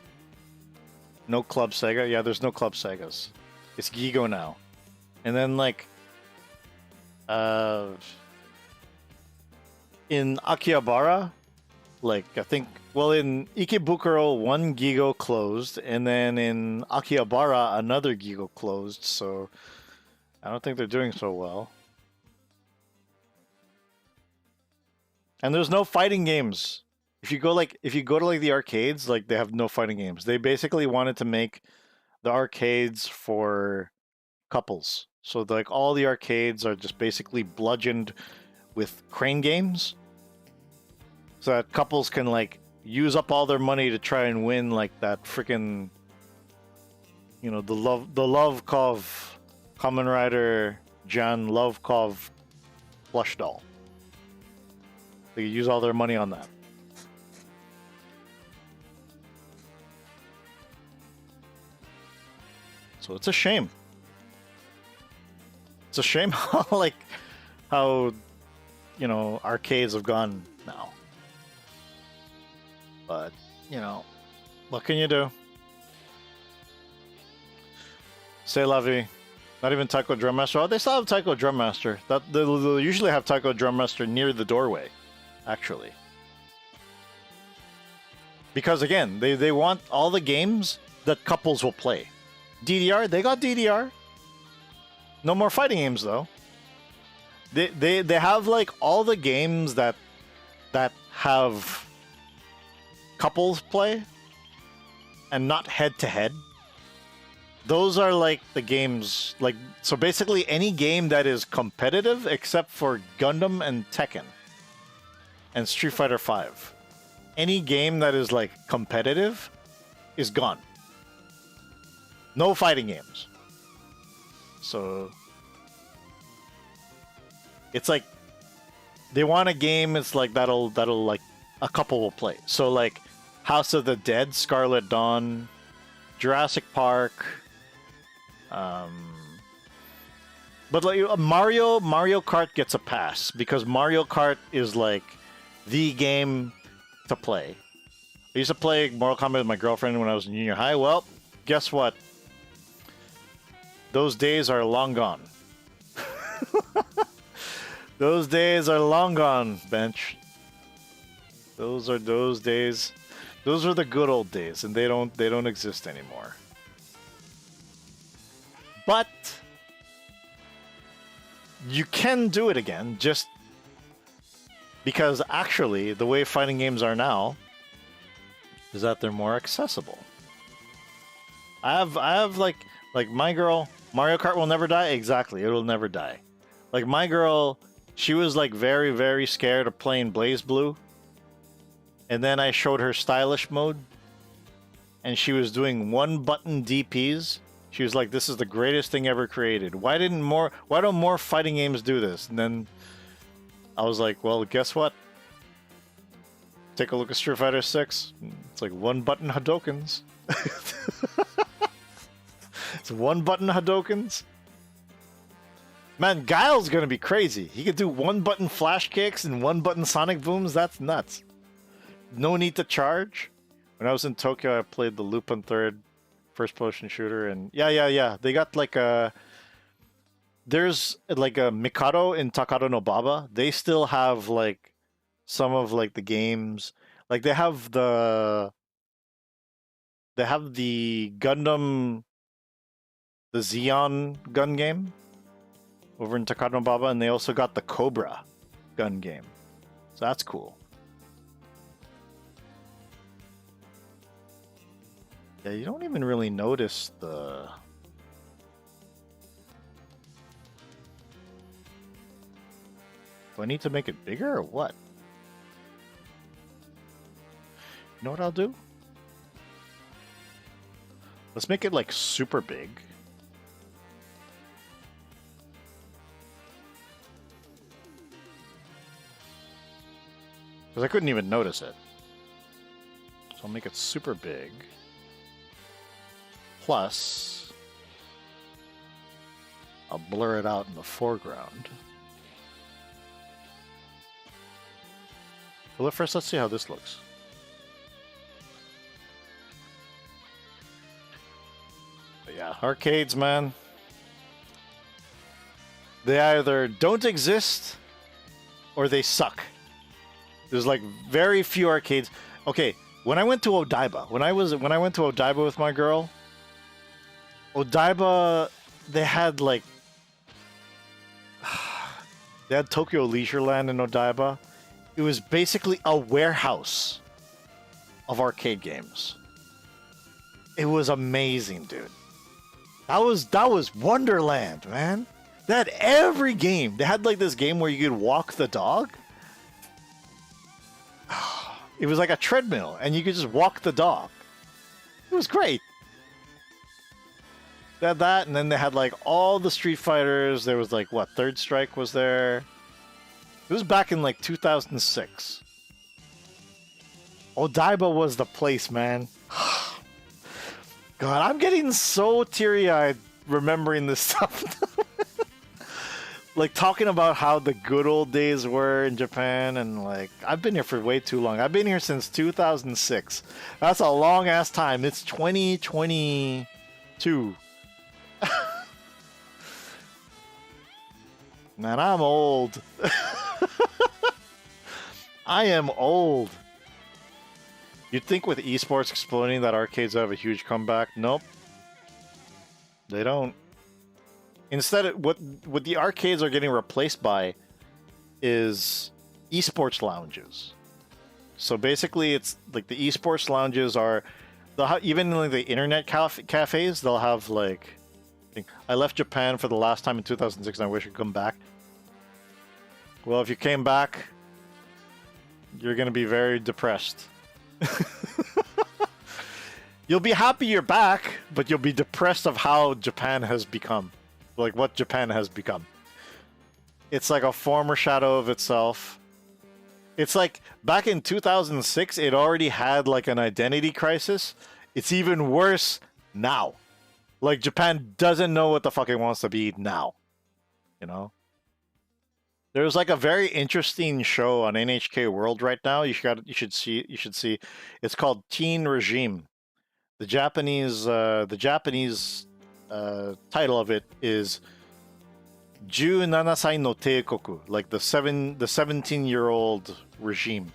No Club Sega. Yeah, there's no Club Segas. It's Gigo now. And then like in Akihabara, like I think, well, in Ikebukuro one Gigo closed, and then in Akihabara another Gigo closed, so I don't think they're doing so well. And there's no fighting games. If you go to like the arcades, like they have no fighting games. They basically wanted to make the arcades for couples. So like all the arcades are just basically bludgeoned with crane games. So that couples can like use up all their money to try and win like that freaking, you know, the Lovkov Kamen Rider Jan Lovkov plush doll. They use all their money on that. So it's a shame. It's a shame how like how, you know, arcades have gone now. But, you know, what can you do? C'est la vie. Not even Taiko Drum Master. Oh, they still have Taiko Drum Master. They'll usually have Taiko Drum Master near the doorway, actually. Because again, they want all the games that couples will play. DDR, they got DDR. No more fighting games though. They have like all the games that have couples play and not head to head. Those are like the games, like, so basically any game that is competitive except for Gundam and Tekken and Street Fighter V. Any game that is like competitive is gone. No fighting games. So it's like they want a game, it's like that'll like a couple will play. So like House of the Dead, Scarlet Dawn, Jurassic Park, but like Mario Kart gets a pass because Mario Kart is like the game to play. I used to play Mortal Kombat with my girlfriend when I was in junior high. Well, guess what? Those days are long gone. Those days are long gone, bench. Those are those days. Those are the good old days, and they don't exist anymore. But you can do it again, just because actually the way fighting games are now is that they're more accessible. I have like my girl, Mario Kart will never die. Exactly, it will never die. Like my girl, she was like very, very scared of playing Blaze Blue. And then I showed her stylish mode. And she was doing one button DPs. She was like, this is the greatest thing ever created. Why don't more fighting games do this? And then I was like, well, guess what? Take a look at Street Fighter 6. It's like one button Hadokens. It's one button Hadokens. Man, Guile's gonna be crazy. He could do one button flash kicks and one button sonic booms. That's nuts. No need to charge. When I was in Tokyo, I played the Lupin 3rd first person shooter, and yeah. They got like there's like a Mikado in Takado no Baba. They still have like some of like the games. Like they have the Gundam, the Xeon gun game over in Takado no Baba, and they also got the Cobra gun game. So that's cool. Yeah, you don't even really notice the... Do I need to make it bigger or what? You know what I'll do? Let's make it like super big. Because I couldn't even notice it. So I'll make it super big. Plus, I'll blur it out in the foreground. Well, first, let's see how this looks. But yeah, arcades, man. They either don't exist or they suck. There's like very few arcades. Okay, when I went to Odaiba, when I went to Odaiba with my girl, Odaiba, they had like they had Tokyo Leisureland in Odaiba. It was basically a warehouse of arcade games. It was amazing, dude. That was Wonderland, man. They had every game. They had like this game where you could walk the dog. It was like a treadmill, and you could just walk the dog. It was great. They had that, and then they had like all the Street Fighters. There was like, what, Third Strike was there. It was back in like 2006. Odaiba was the place, man. God, I'm getting so teary-eyed remembering this stuff. Like talking about how the good old days were in Japan, and like I've been here for way too long. I've been here since 2006. That's a long ass time. It's 2022. Man, I'm old. I am old. You'd think with esports exploding that arcades have a huge comeback. Nope. They don't. Instead, what the arcades are getting replaced by is esports lounges. So basically, it's like the esports lounges are, even like the internet cafes, they'll have like, I left Japan for the last time in 2006 and I wish I could come back. Well, if you came back, you're going to be very depressed. You'll be happy you're back, but you'll be depressed of how Japan has become. Like what Japan has become. It's like a former shadow of itself. It's like back in 2006, it already had like an identity crisis. It's even worse now. Like Japan doesn't know what the fuck it wants to be now. You know? There's like a very interesting show on NHK World right now. You should see. It's called Teen Regime. The Japanese title of it is 17歳の帝国, like the 17-year-old regime,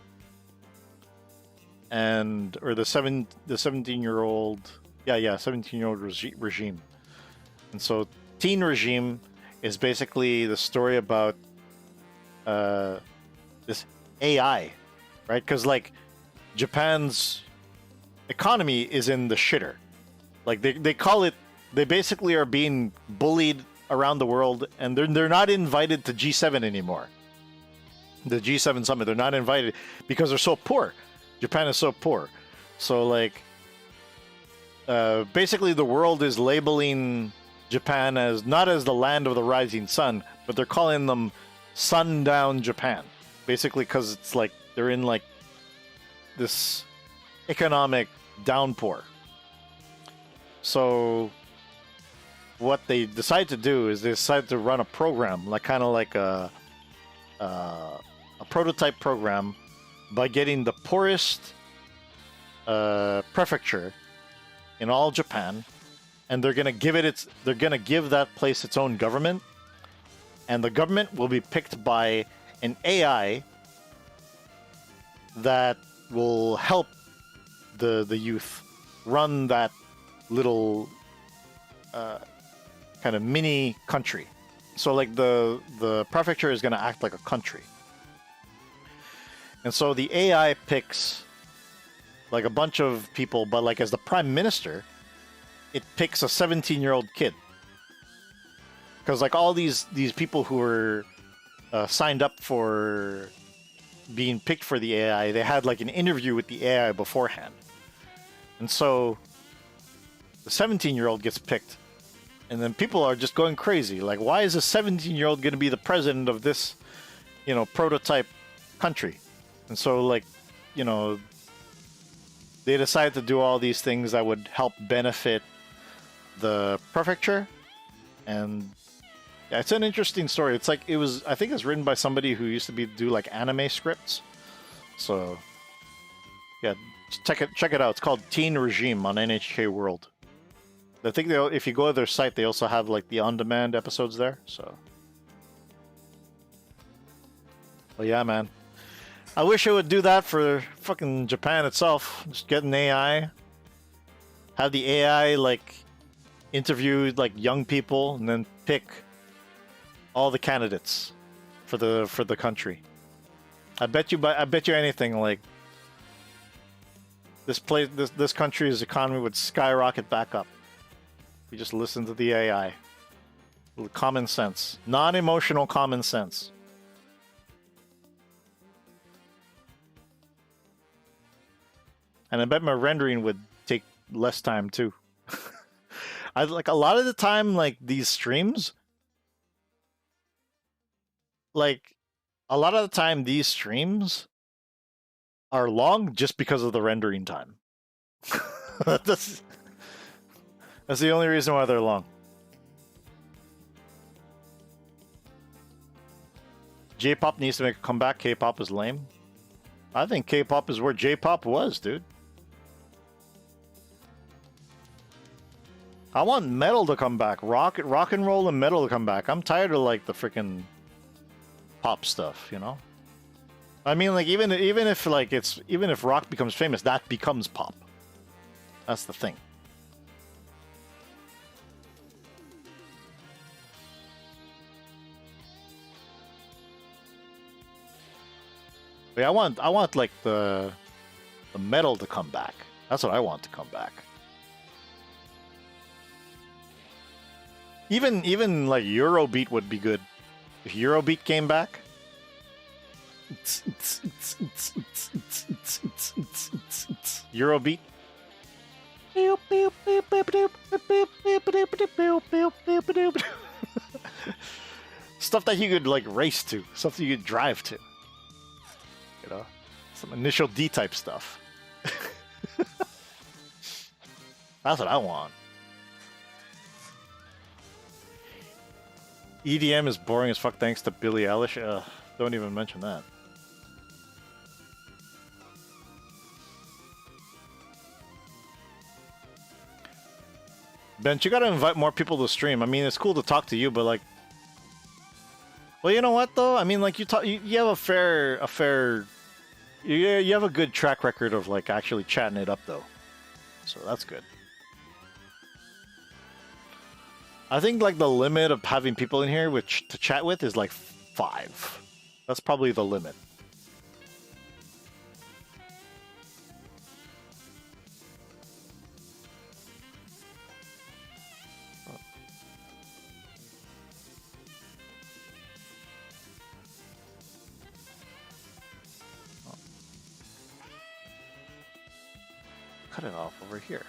or the 17-year-old 17-year-old regime. And so Teen Regime is basically the story about this AI, right? Because like Japan's economy is in the shitter. Like they call it, they basically are being bullied around the world, and they're not invited to G7 anymore. The G7 summit, they're not invited because they're so poor. Japan is so poor. So like basically the world is labeling Japan as not as the land of the rising sun, but they're calling them sundown Japan. Basically because it's like they're in like this economic downpour. So what they decide to do is they decide to run a program, like kind of like a prototype program, by getting the poorest prefecture in all Japan, and they're gonna give that place its own government, and the government will be picked by an AI that will help the youth run that little kind of mini country. So like the prefecture is going to act like a country. And so the AI picks like a bunch of people, but like as the prime minister, it picks a 17-year-old kid. Because like all these people who were signed up for being picked for the AI, they had like an interview with the AI beforehand. And so the 17-year-old gets picked. And then people are just going crazy. Like, why is a 17-year-old going to be the president of this, prototype country? And so, like, they decided to do all these things that would help benefit the prefecture. And yeah, it's an interesting story. It's like, I think it's written by somebody who used to do like anime scripts. So, yeah, check it out. It's called Teen Regime on NHK World. I think if you go to their site, they also have like the on-demand episodes there. So, well, yeah, man. I wish it would do that for fucking Japan itself. Just get an AI, have the AI like interview like young people, and then pick all the candidates for the country. I bet you anything like this country's economy would skyrocket back up. We just listen to the AI. With common sense. Non-emotional common sense. And I bet my rendering would take less time too. I like a lot of the time, like these streams, like a lot of the time these streams are long just because of the rendering time. That's the only reason why they're long. J-pop needs to make a comeback. K-pop is lame. I think K-pop is where J-pop was, dude. I want metal to come back. Rock and roll and metal to come back. I'm tired of like the freaking pop stuff, I mean, like even if rock becomes famous, that becomes pop. That's the thing. Like, I want like the metal to come back. That's what I want to come back. Even like Eurobeat would be good. If Eurobeat came back. Eurobeat. Stuff that you could like race to, stuff that you could drive to. You know, some initial D type stuff. That's what I want. EDM is boring as fuck thanks to Billie Eilish. Don't even mention that. Ben, you gotta invite more people to stream. I mean, it's cool to talk to you, but like, well, you know what though? I mean, like you have you have a good track record of like actually chatting it up though, so that's good. I think like the limit of having people in here to chat with is like 5. That's probably the limit. Cut it off over here.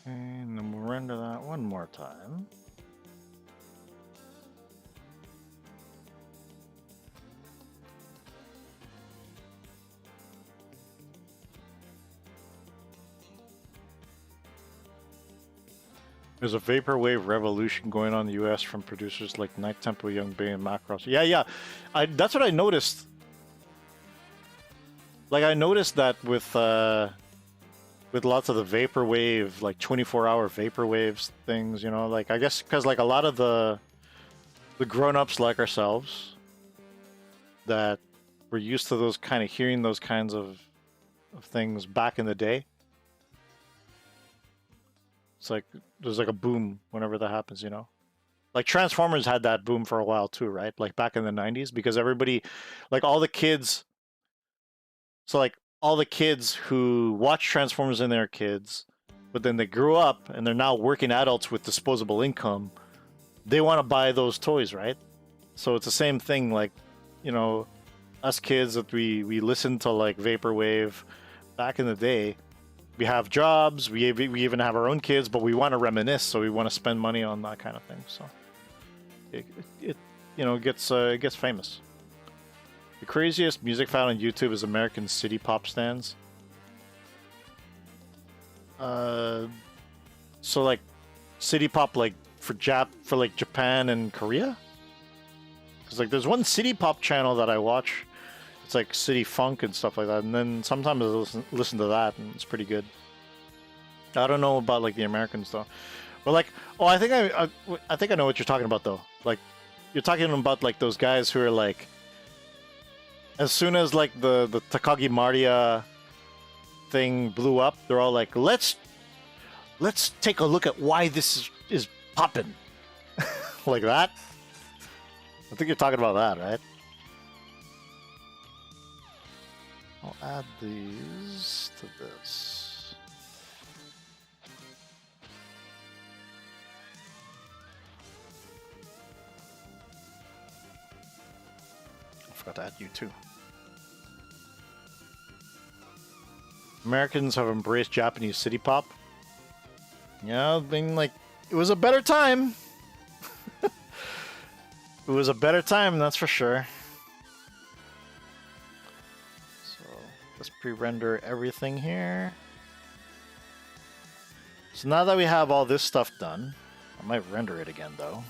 And then we'll render that one more time. There's a vaporwave revolution going on in the US from producers like Night Tempo, Young Bay, and Macross. Yeah. That's what I noticed. Like, I noticed that with lots of the vaporwave, like 24-hour vaporwaves things, you know, like I guess because like a lot of the grown-ups like ourselves that were used to those kind of hearing those kinds of things back in the day. It's like there's like a boom whenever that happens, you know. Like Transformers had that boom for a while too, right? Like back in the 90s, because everybody, like all the kids, so like all the kids who watched Transformers in their kids, but then they grew up and they're now working adults with disposable income, they want to buy those toys, right? So it's the same thing, like, you know, us kids that we listened to like Vaporwave back in the day. We have jobs, we even have our own kids, but we want to reminisce, so we want to spend money on that kind of thing. So it you know, gets famous. The craziest music found on YouTube is American city pop stands. So like city pop like for like Japan and Korea? Cuz like there's one city pop channel that I watch. It's like city funk and stuff like that, and then sometimes I listen to that and it's pretty good. I don't know about like the American stuff. But like, oh, I think I know what you're talking about though. Like you're talking about like those guys who are like, as soon as like the Takagi Maria thing blew up, they're all like, let's take a look at why this is popping. Like that. I think you're talking about that, right? I'll add these to this. I forgot to add you too. Americans have embraced Japanese city pop. Yeah, I mean, like, it was a better time. It was a better time, that's for sure. So let's pre-render everything here. So now that we have all this stuff done, I might render it again though.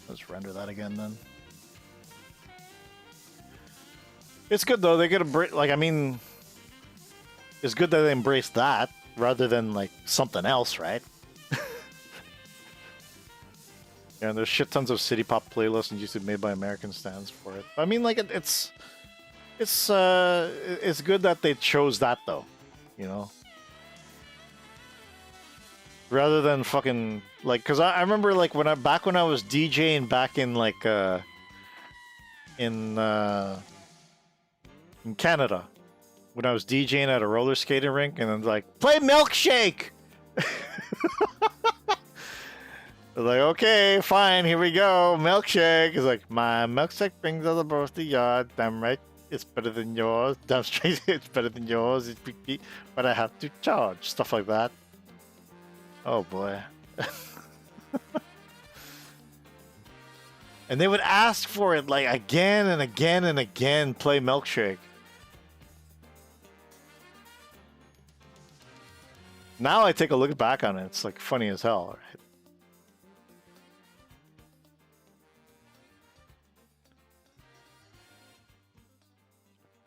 Let's render that again then. It's good though, they get a like, I mean, it's good that they embrace that rather than like something else, right? Yeah, and there's shit tons of city pop playlists and YouTube made by American stands for it. I mean, like it's good that they chose that though, you know, rather than fucking like, cause I remember like when I was DJing back in like in Canada, when I was DJing at a roller skating rink, and then like play Milkshake. Like, okay, fine, here we go. Milkshake is like, my milkshake brings all the birth to yard. Damn right, it's better than yours. Damn straight, it's better than yours. It's big, but I have to charge. Stuff like that. Oh boy. And they would ask for it like again and again and again. Play Milkshake. Now I take a look back on it. It's like funny as hell. Right?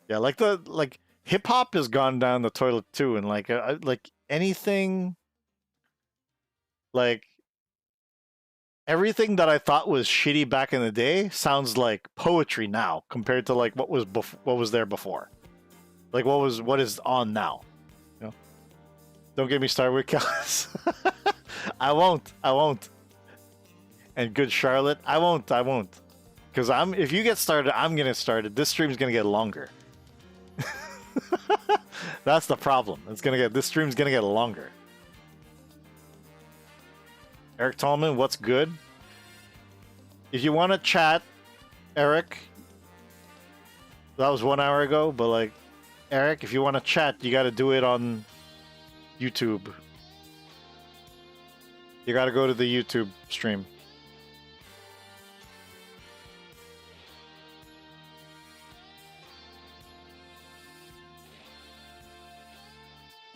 Yeah, like hip hop has gone down the toilet too, and like anything, like everything that I thought was shitty back in the day sounds like poetry now compared to like what was there before, like what is on now, you know. Don't get me started with Callis. I won't. And good Charlotte, I won't. Because if you get started, I'm gonna start it. This stream's gonna get longer. That's the problem. This stream's gonna get longer. Eric Tallman, what's good? If you want to chat, Eric, that was 1 hour ago, but like, Eric, if you want to chat, you got to do it on YouTube. You got to go to the YouTube stream.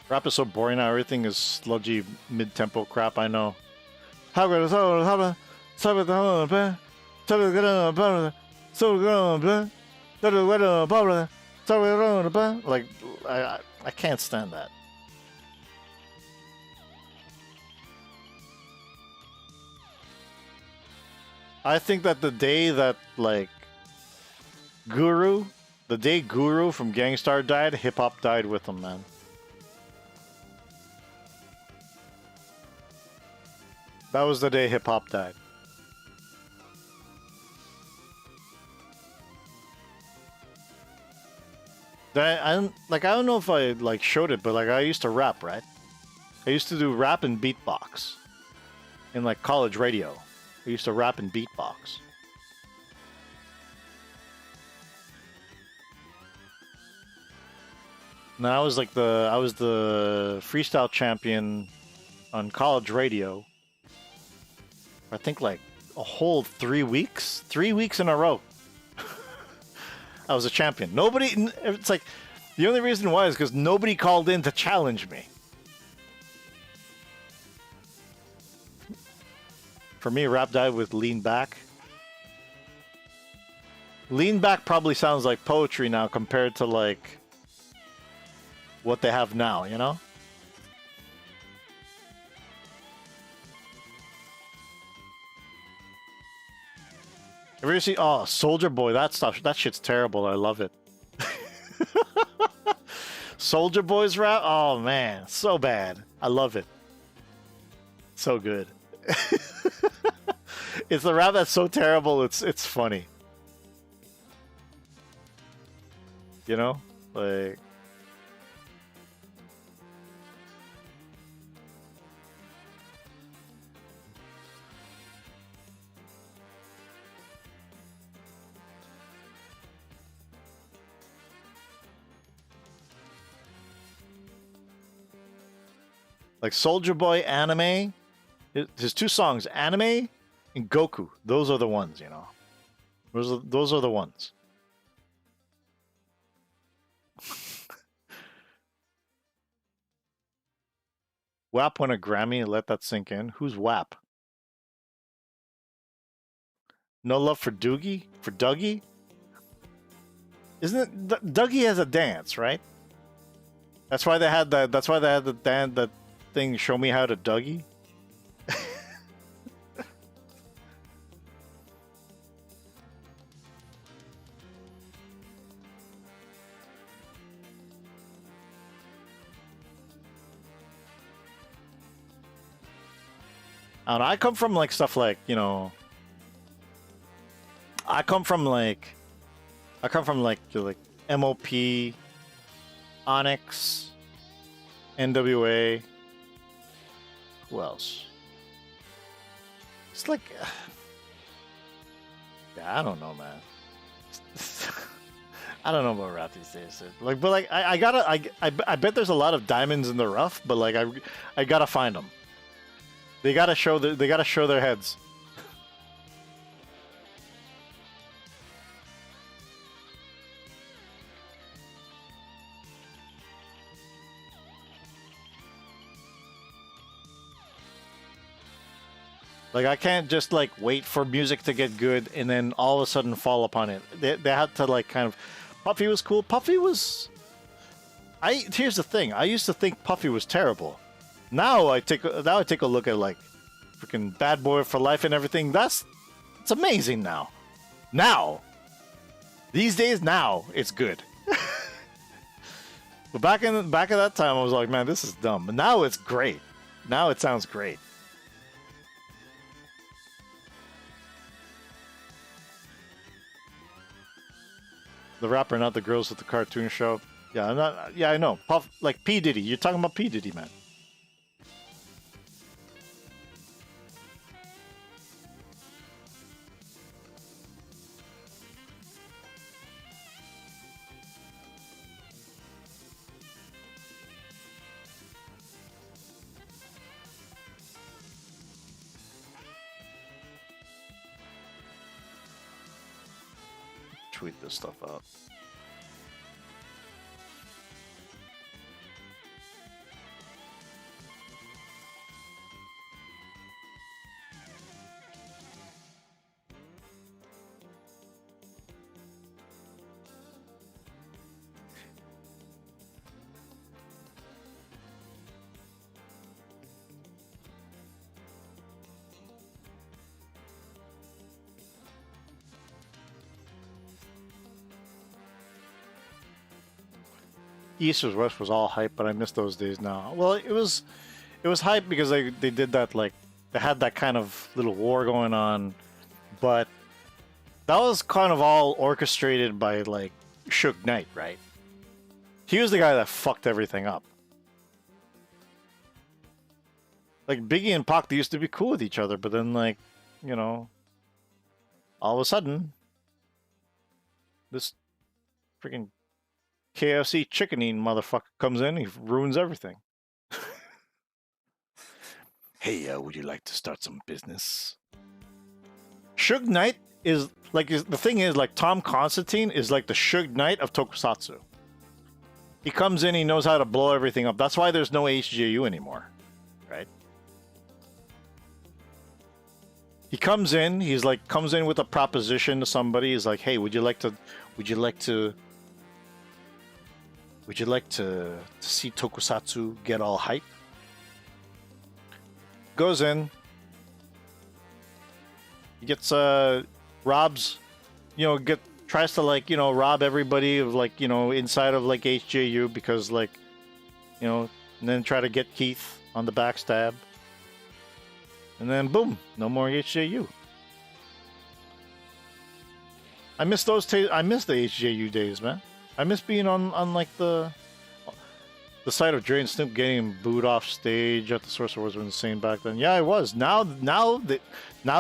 Rap is so boring now. Everything is sludgy, mid-tempo crap. I know. Like, I can't stand that. I think that the day that like the day Guru from Gangstar died, hip hop died with him, man. That was the day hip hop died. I don't know if I like showed it, but like I used to rap, right? I used to do rap and beatbox in like college radio. I used to rap and beatbox. And I was the freestyle champion on college radio. I think like a whole 3 weeks. 3 weeks in a row. I was a champion. It's like, the only reason why is because nobody called in to challenge me. For me, rap died with Lean Back. Lean Back probably sounds like poetry now compared to like what they have now, you know? Have you ever seen, Soldier Boy, that shit's terrible. I love it. Soldier Boy's rap? Oh man, so bad. I love it. So good. It's the rap that's so terrible, it's funny. You know? Like Soldier Boy anime, his two songs, Anime and Goku. Those are the ones, you know. Those are the ones. WAP won a Grammy. Let that sink in. Who's WAP? No love for Doogie? For Dougie? Isn't it? Dougie has a dance, right? That's why they had that. That's why they had the thing. Show me how to Dougie. I don't know. I come from like stuff like, you know, I come from like MOP, Onyx, NWA. Who else? It's like, yeah, I don't know, man. I don't know about rap these days. Like, but like, I bet there's a lot of diamonds in the rough, but like, I gotta find them. They gotta show their heads. Like, I can't just like wait for music to get good and then all of a sudden fall upon it. They had to like kind of. Puffy was cool. Puffy was. Here's the thing. I used to think Puffy was terrible. Now I take a look at like freaking Bad Boy for Life and everything. It's amazing now. Now, these days, now it's good. But back at that time, I was like, man, this is dumb. But now it's great. Now it sounds great. The rapper, not the girls at the cartoon show. Yeah, I'm not. Yeah, I know. Puff, like P Diddy. You're talking about P Diddy, man. Tweet this stuff out. East or West was all hype, but I miss those days now. Well, it was hype because they did that, like they had that kind of little war going on, but that was kind of all orchestrated by like Suge Knight, right? He was the guy that fucked everything up. Like Biggie and Pac, they used to be cool with each other, but then like, you know, all of a sudden, this freaking KFC chicken eating motherfucker comes in, he ruins everything. Hey, would you like to start some business? Suge Knight is like the thing is like Tom Constantine is like the Suge Knight of Tokusatsu. He comes in, he knows how to blow everything up. That's why there's no HJU anymore, right? He comes in, comes in with a proposition to somebody. He's like, "Hey, would you like to see Tokusatsu get all hype?" Goes in. He gets robs, tries to rob everybody of inside of HJU because and then try to get Keith on the backstab. And then boom, no more HJU. I miss I miss the HJU days, man. I miss being on the side of Dre and Snoop getting booed off stage at the Source Awards was insane back then. Yeah, it was. Now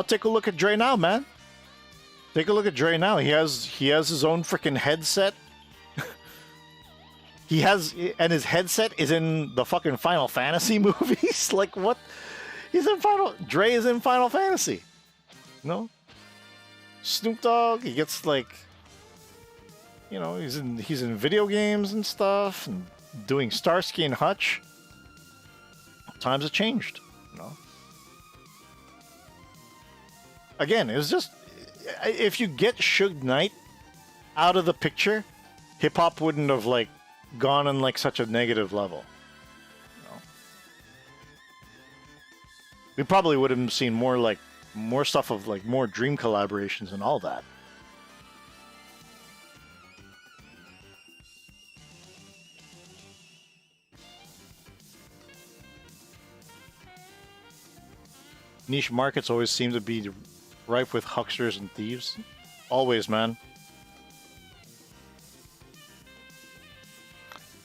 take a look at Dre now, man. Take a look at Dre now. He has his own freaking headset. And his headset is in the fucking Final Fantasy movies. Like what? Dre is in Final Fantasy. No? Snoop Dogg, he gets he's in video games and stuff and doing Starsky and Hutch. Times have changed, Again, it was just if you get Suge Knight out of the picture, hip hop wouldn't have gone on such a negative level. We probably would have seen more stuff of more dream collaborations and all that. Niche markets always seem to be rife with hucksters and thieves. Always, man.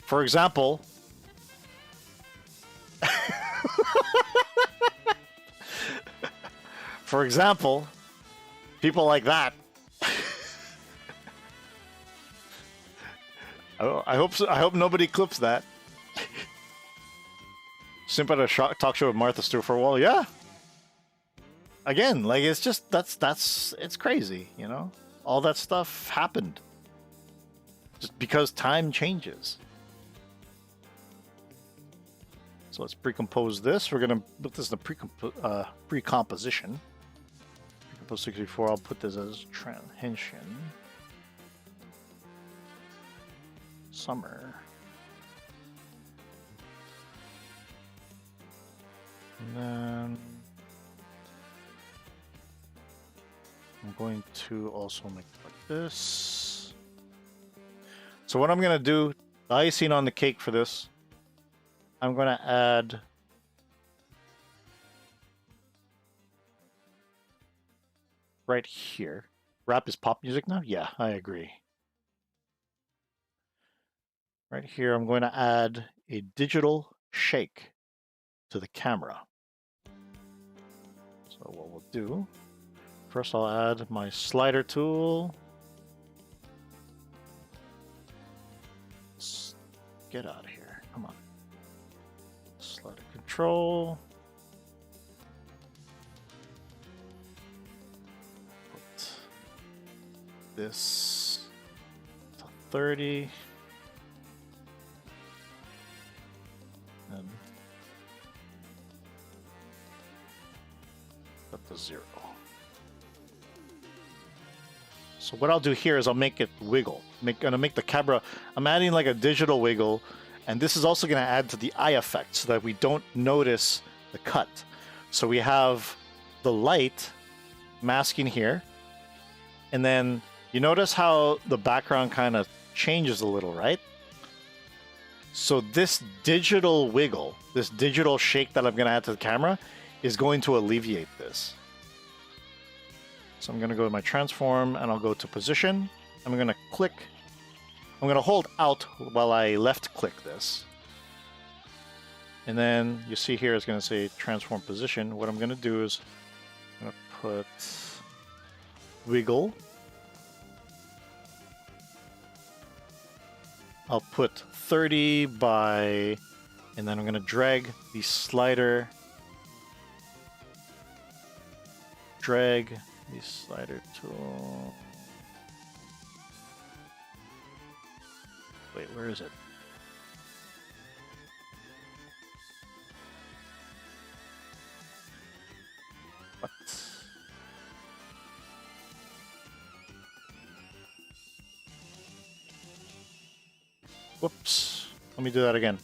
For example, people like that. I hope so, I hope nobody clips that. Simp at a talk show with Martha Stewart for a while. Yeah. Again, like it's just it's crazy, you know. All that stuff happened just because time changes. So let's pre-compose this. We're gonna put this in the pre-composition. Pre-compose 64. I'll put this as Henshin. Summer. And then I'm going to also make it like this. So what I'm going to do, the icing on the cake for this, I'm going to add right here. Rap is pop music now? Yeah, I agree. Right here, I'm going to add a digital shake to the camera. So what we'll do, first I'll add my slider tool. Let's get out of here, come on. Slider control. Put this to 30. And put the 0. So what I'll do here is I'll make it wiggle. Gonna make the camera. I'm adding like a digital wiggle, and this is also gonna add to the eye effect so that we don't notice the cut. So we have the light masking here, and then you notice how the background kind of changes a little, right? So this digital wiggle, this digital shake that I'm going to add to the camera is going to alleviate this. So I'm going to go to my transform and I'll go to position. I'm going to click. I'm going to hold out while I left click this. And then you see here it's going to say transform position. What I'm going to do is I'm going to put wiggle. I'll put 30 by, and then I'm going to drag the slider, tool. Wait, where is it? What? Whoops. Let me do that again.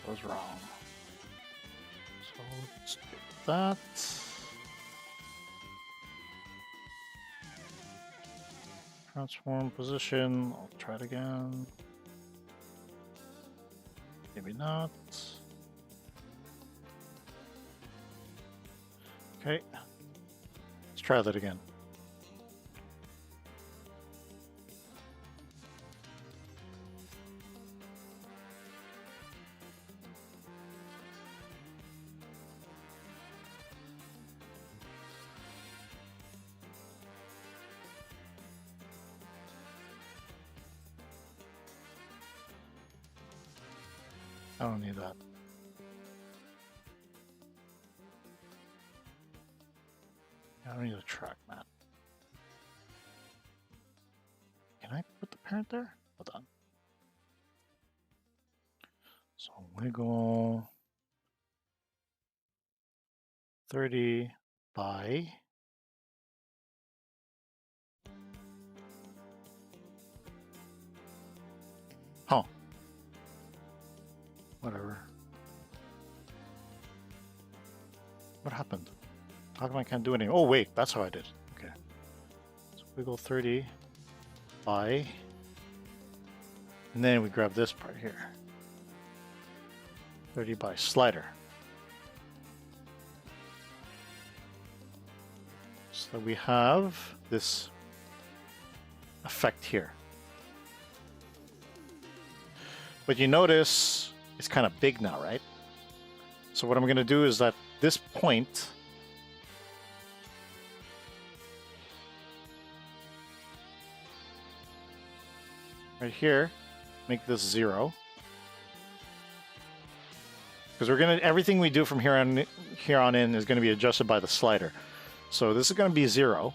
That was wrong. So let's do that. Transform position. I'll try it again. Maybe not. Okay. Let's try that again. I don't need that. I don't need a track map. Can I put the parent there? Hold on. So wiggle 30 by Huh. Whatever. What happened? How come I can't do anything? Oh wait, that's how I did. Okay. So wiggle 30 by, and then we grab this part here. 30 by slider. So we have this effect here. But you notice it's kind of big now, right? So what I'm going to do is that this point right here, make this 0. Because we're gonna, everything we do from here on in is going to be adjusted by the slider. So this is going to be 0.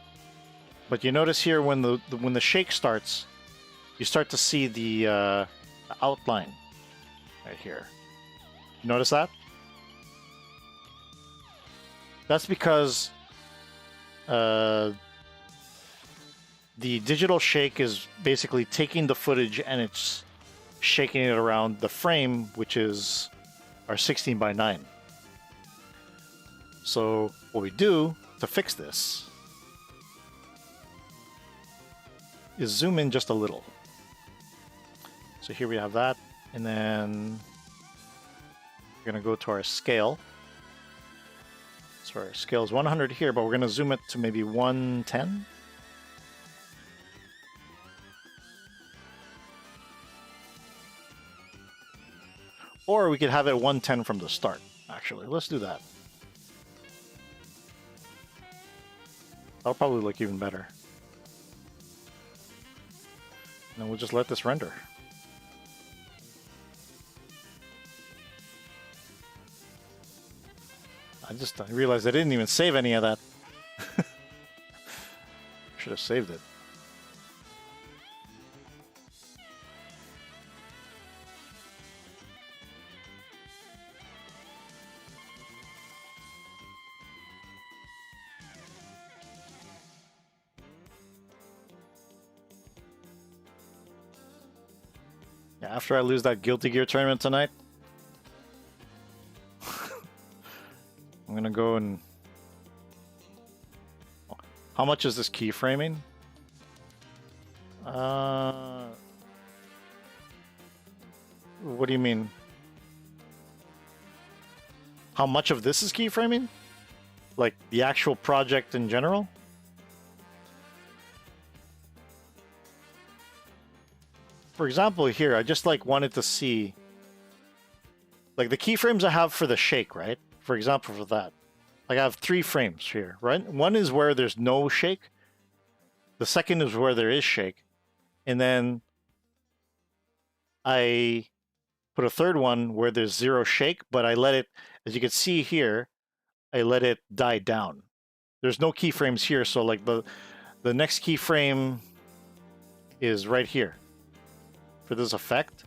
But you notice here when the shake starts, you start to see the outline right here. You notice that? That's because the digital shake is basically taking the footage and it's shaking it around the frame, which is our 16 by 9. So what we do to fix this is zoom in just a little. So here we have that, and then we're going to go to our scale. So our scale is 100 here, but we're going to zoom it to maybe 110. Or we could have it 110 from the start, actually. Let's do that. That'll probably look even better. And then we'll just let this render. I realized I didn't even save any of that. Should have saved it. Yeah, after I lose that Guilty Gear tournament tonight, I'm gonna go and... How much is this keyframing? What do you mean? How much of this is keyframing? Like the actual project in general? For example, here, I just like wanted to see like the keyframes I have for the shake, right? For example, for that, like I have 3 frames here, right? One is where there's no shake. The second is where there is shake. And then I put a third one where there's 0 shake, but I let it, as you can see here, I let it die down. There's no keyframes here, so like the next keyframe is right here for this effect.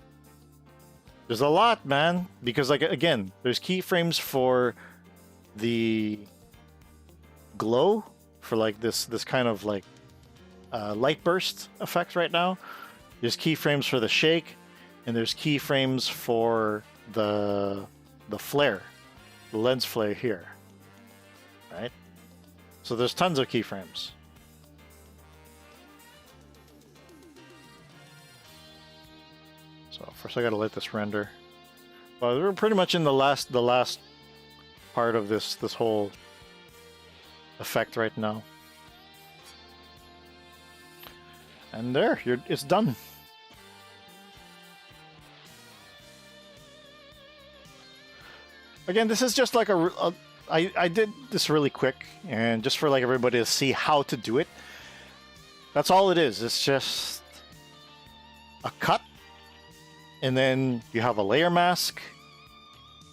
There's a lot, man, because like again, there's keyframes for the glow, for like this kind of like light burst effect right now. There's keyframes for the shake, and there's keyframes for the flare, the lens flare here, right? So there's tons of keyframes. So first I gotta let this render. Well, we're pretty much in the last part of this whole effect right now. And there, it's done. Again, this is just like I did this really quick, and just for like everybody to see how to do it. That's all it is. It's just a cut, and then you have a layer mask.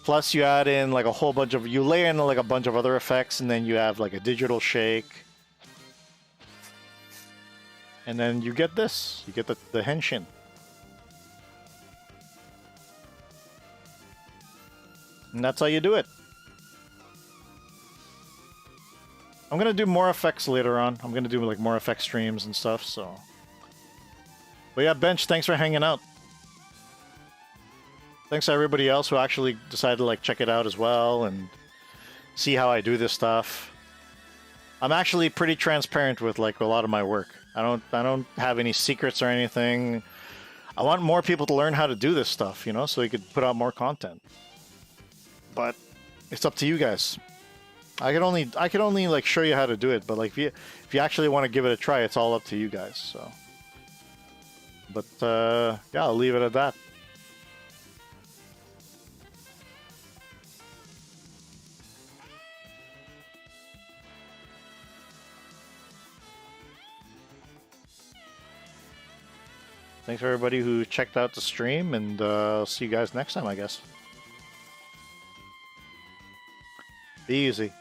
Plus, you add in like a whole bunch of, you layer in like a bunch of other effects, and then you have like a digital shake. And then you get this. You get the Henshin. And that's how you do it. I'm gonna do more effects later on. I'm gonna do like more effect streams and stuff, so. But yeah, Bench, thanks for hanging out. Thanks to everybody else who actually decided to like check it out as well and see how I do this stuff. I'm actually pretty transparent with like a lot of my work. I don't have any secrets or anything. I want more people to learn how to do this stuff, you know, so we could put out more content. But it's up to you guys. I can only like show you how to do it, but like if you actually want to give it a try, it's all up to you guys. So, but yeah, I'll leave it at that. Thanks for everybody who checked out the stream, and I'll see you guys next time, I guess. Be easy.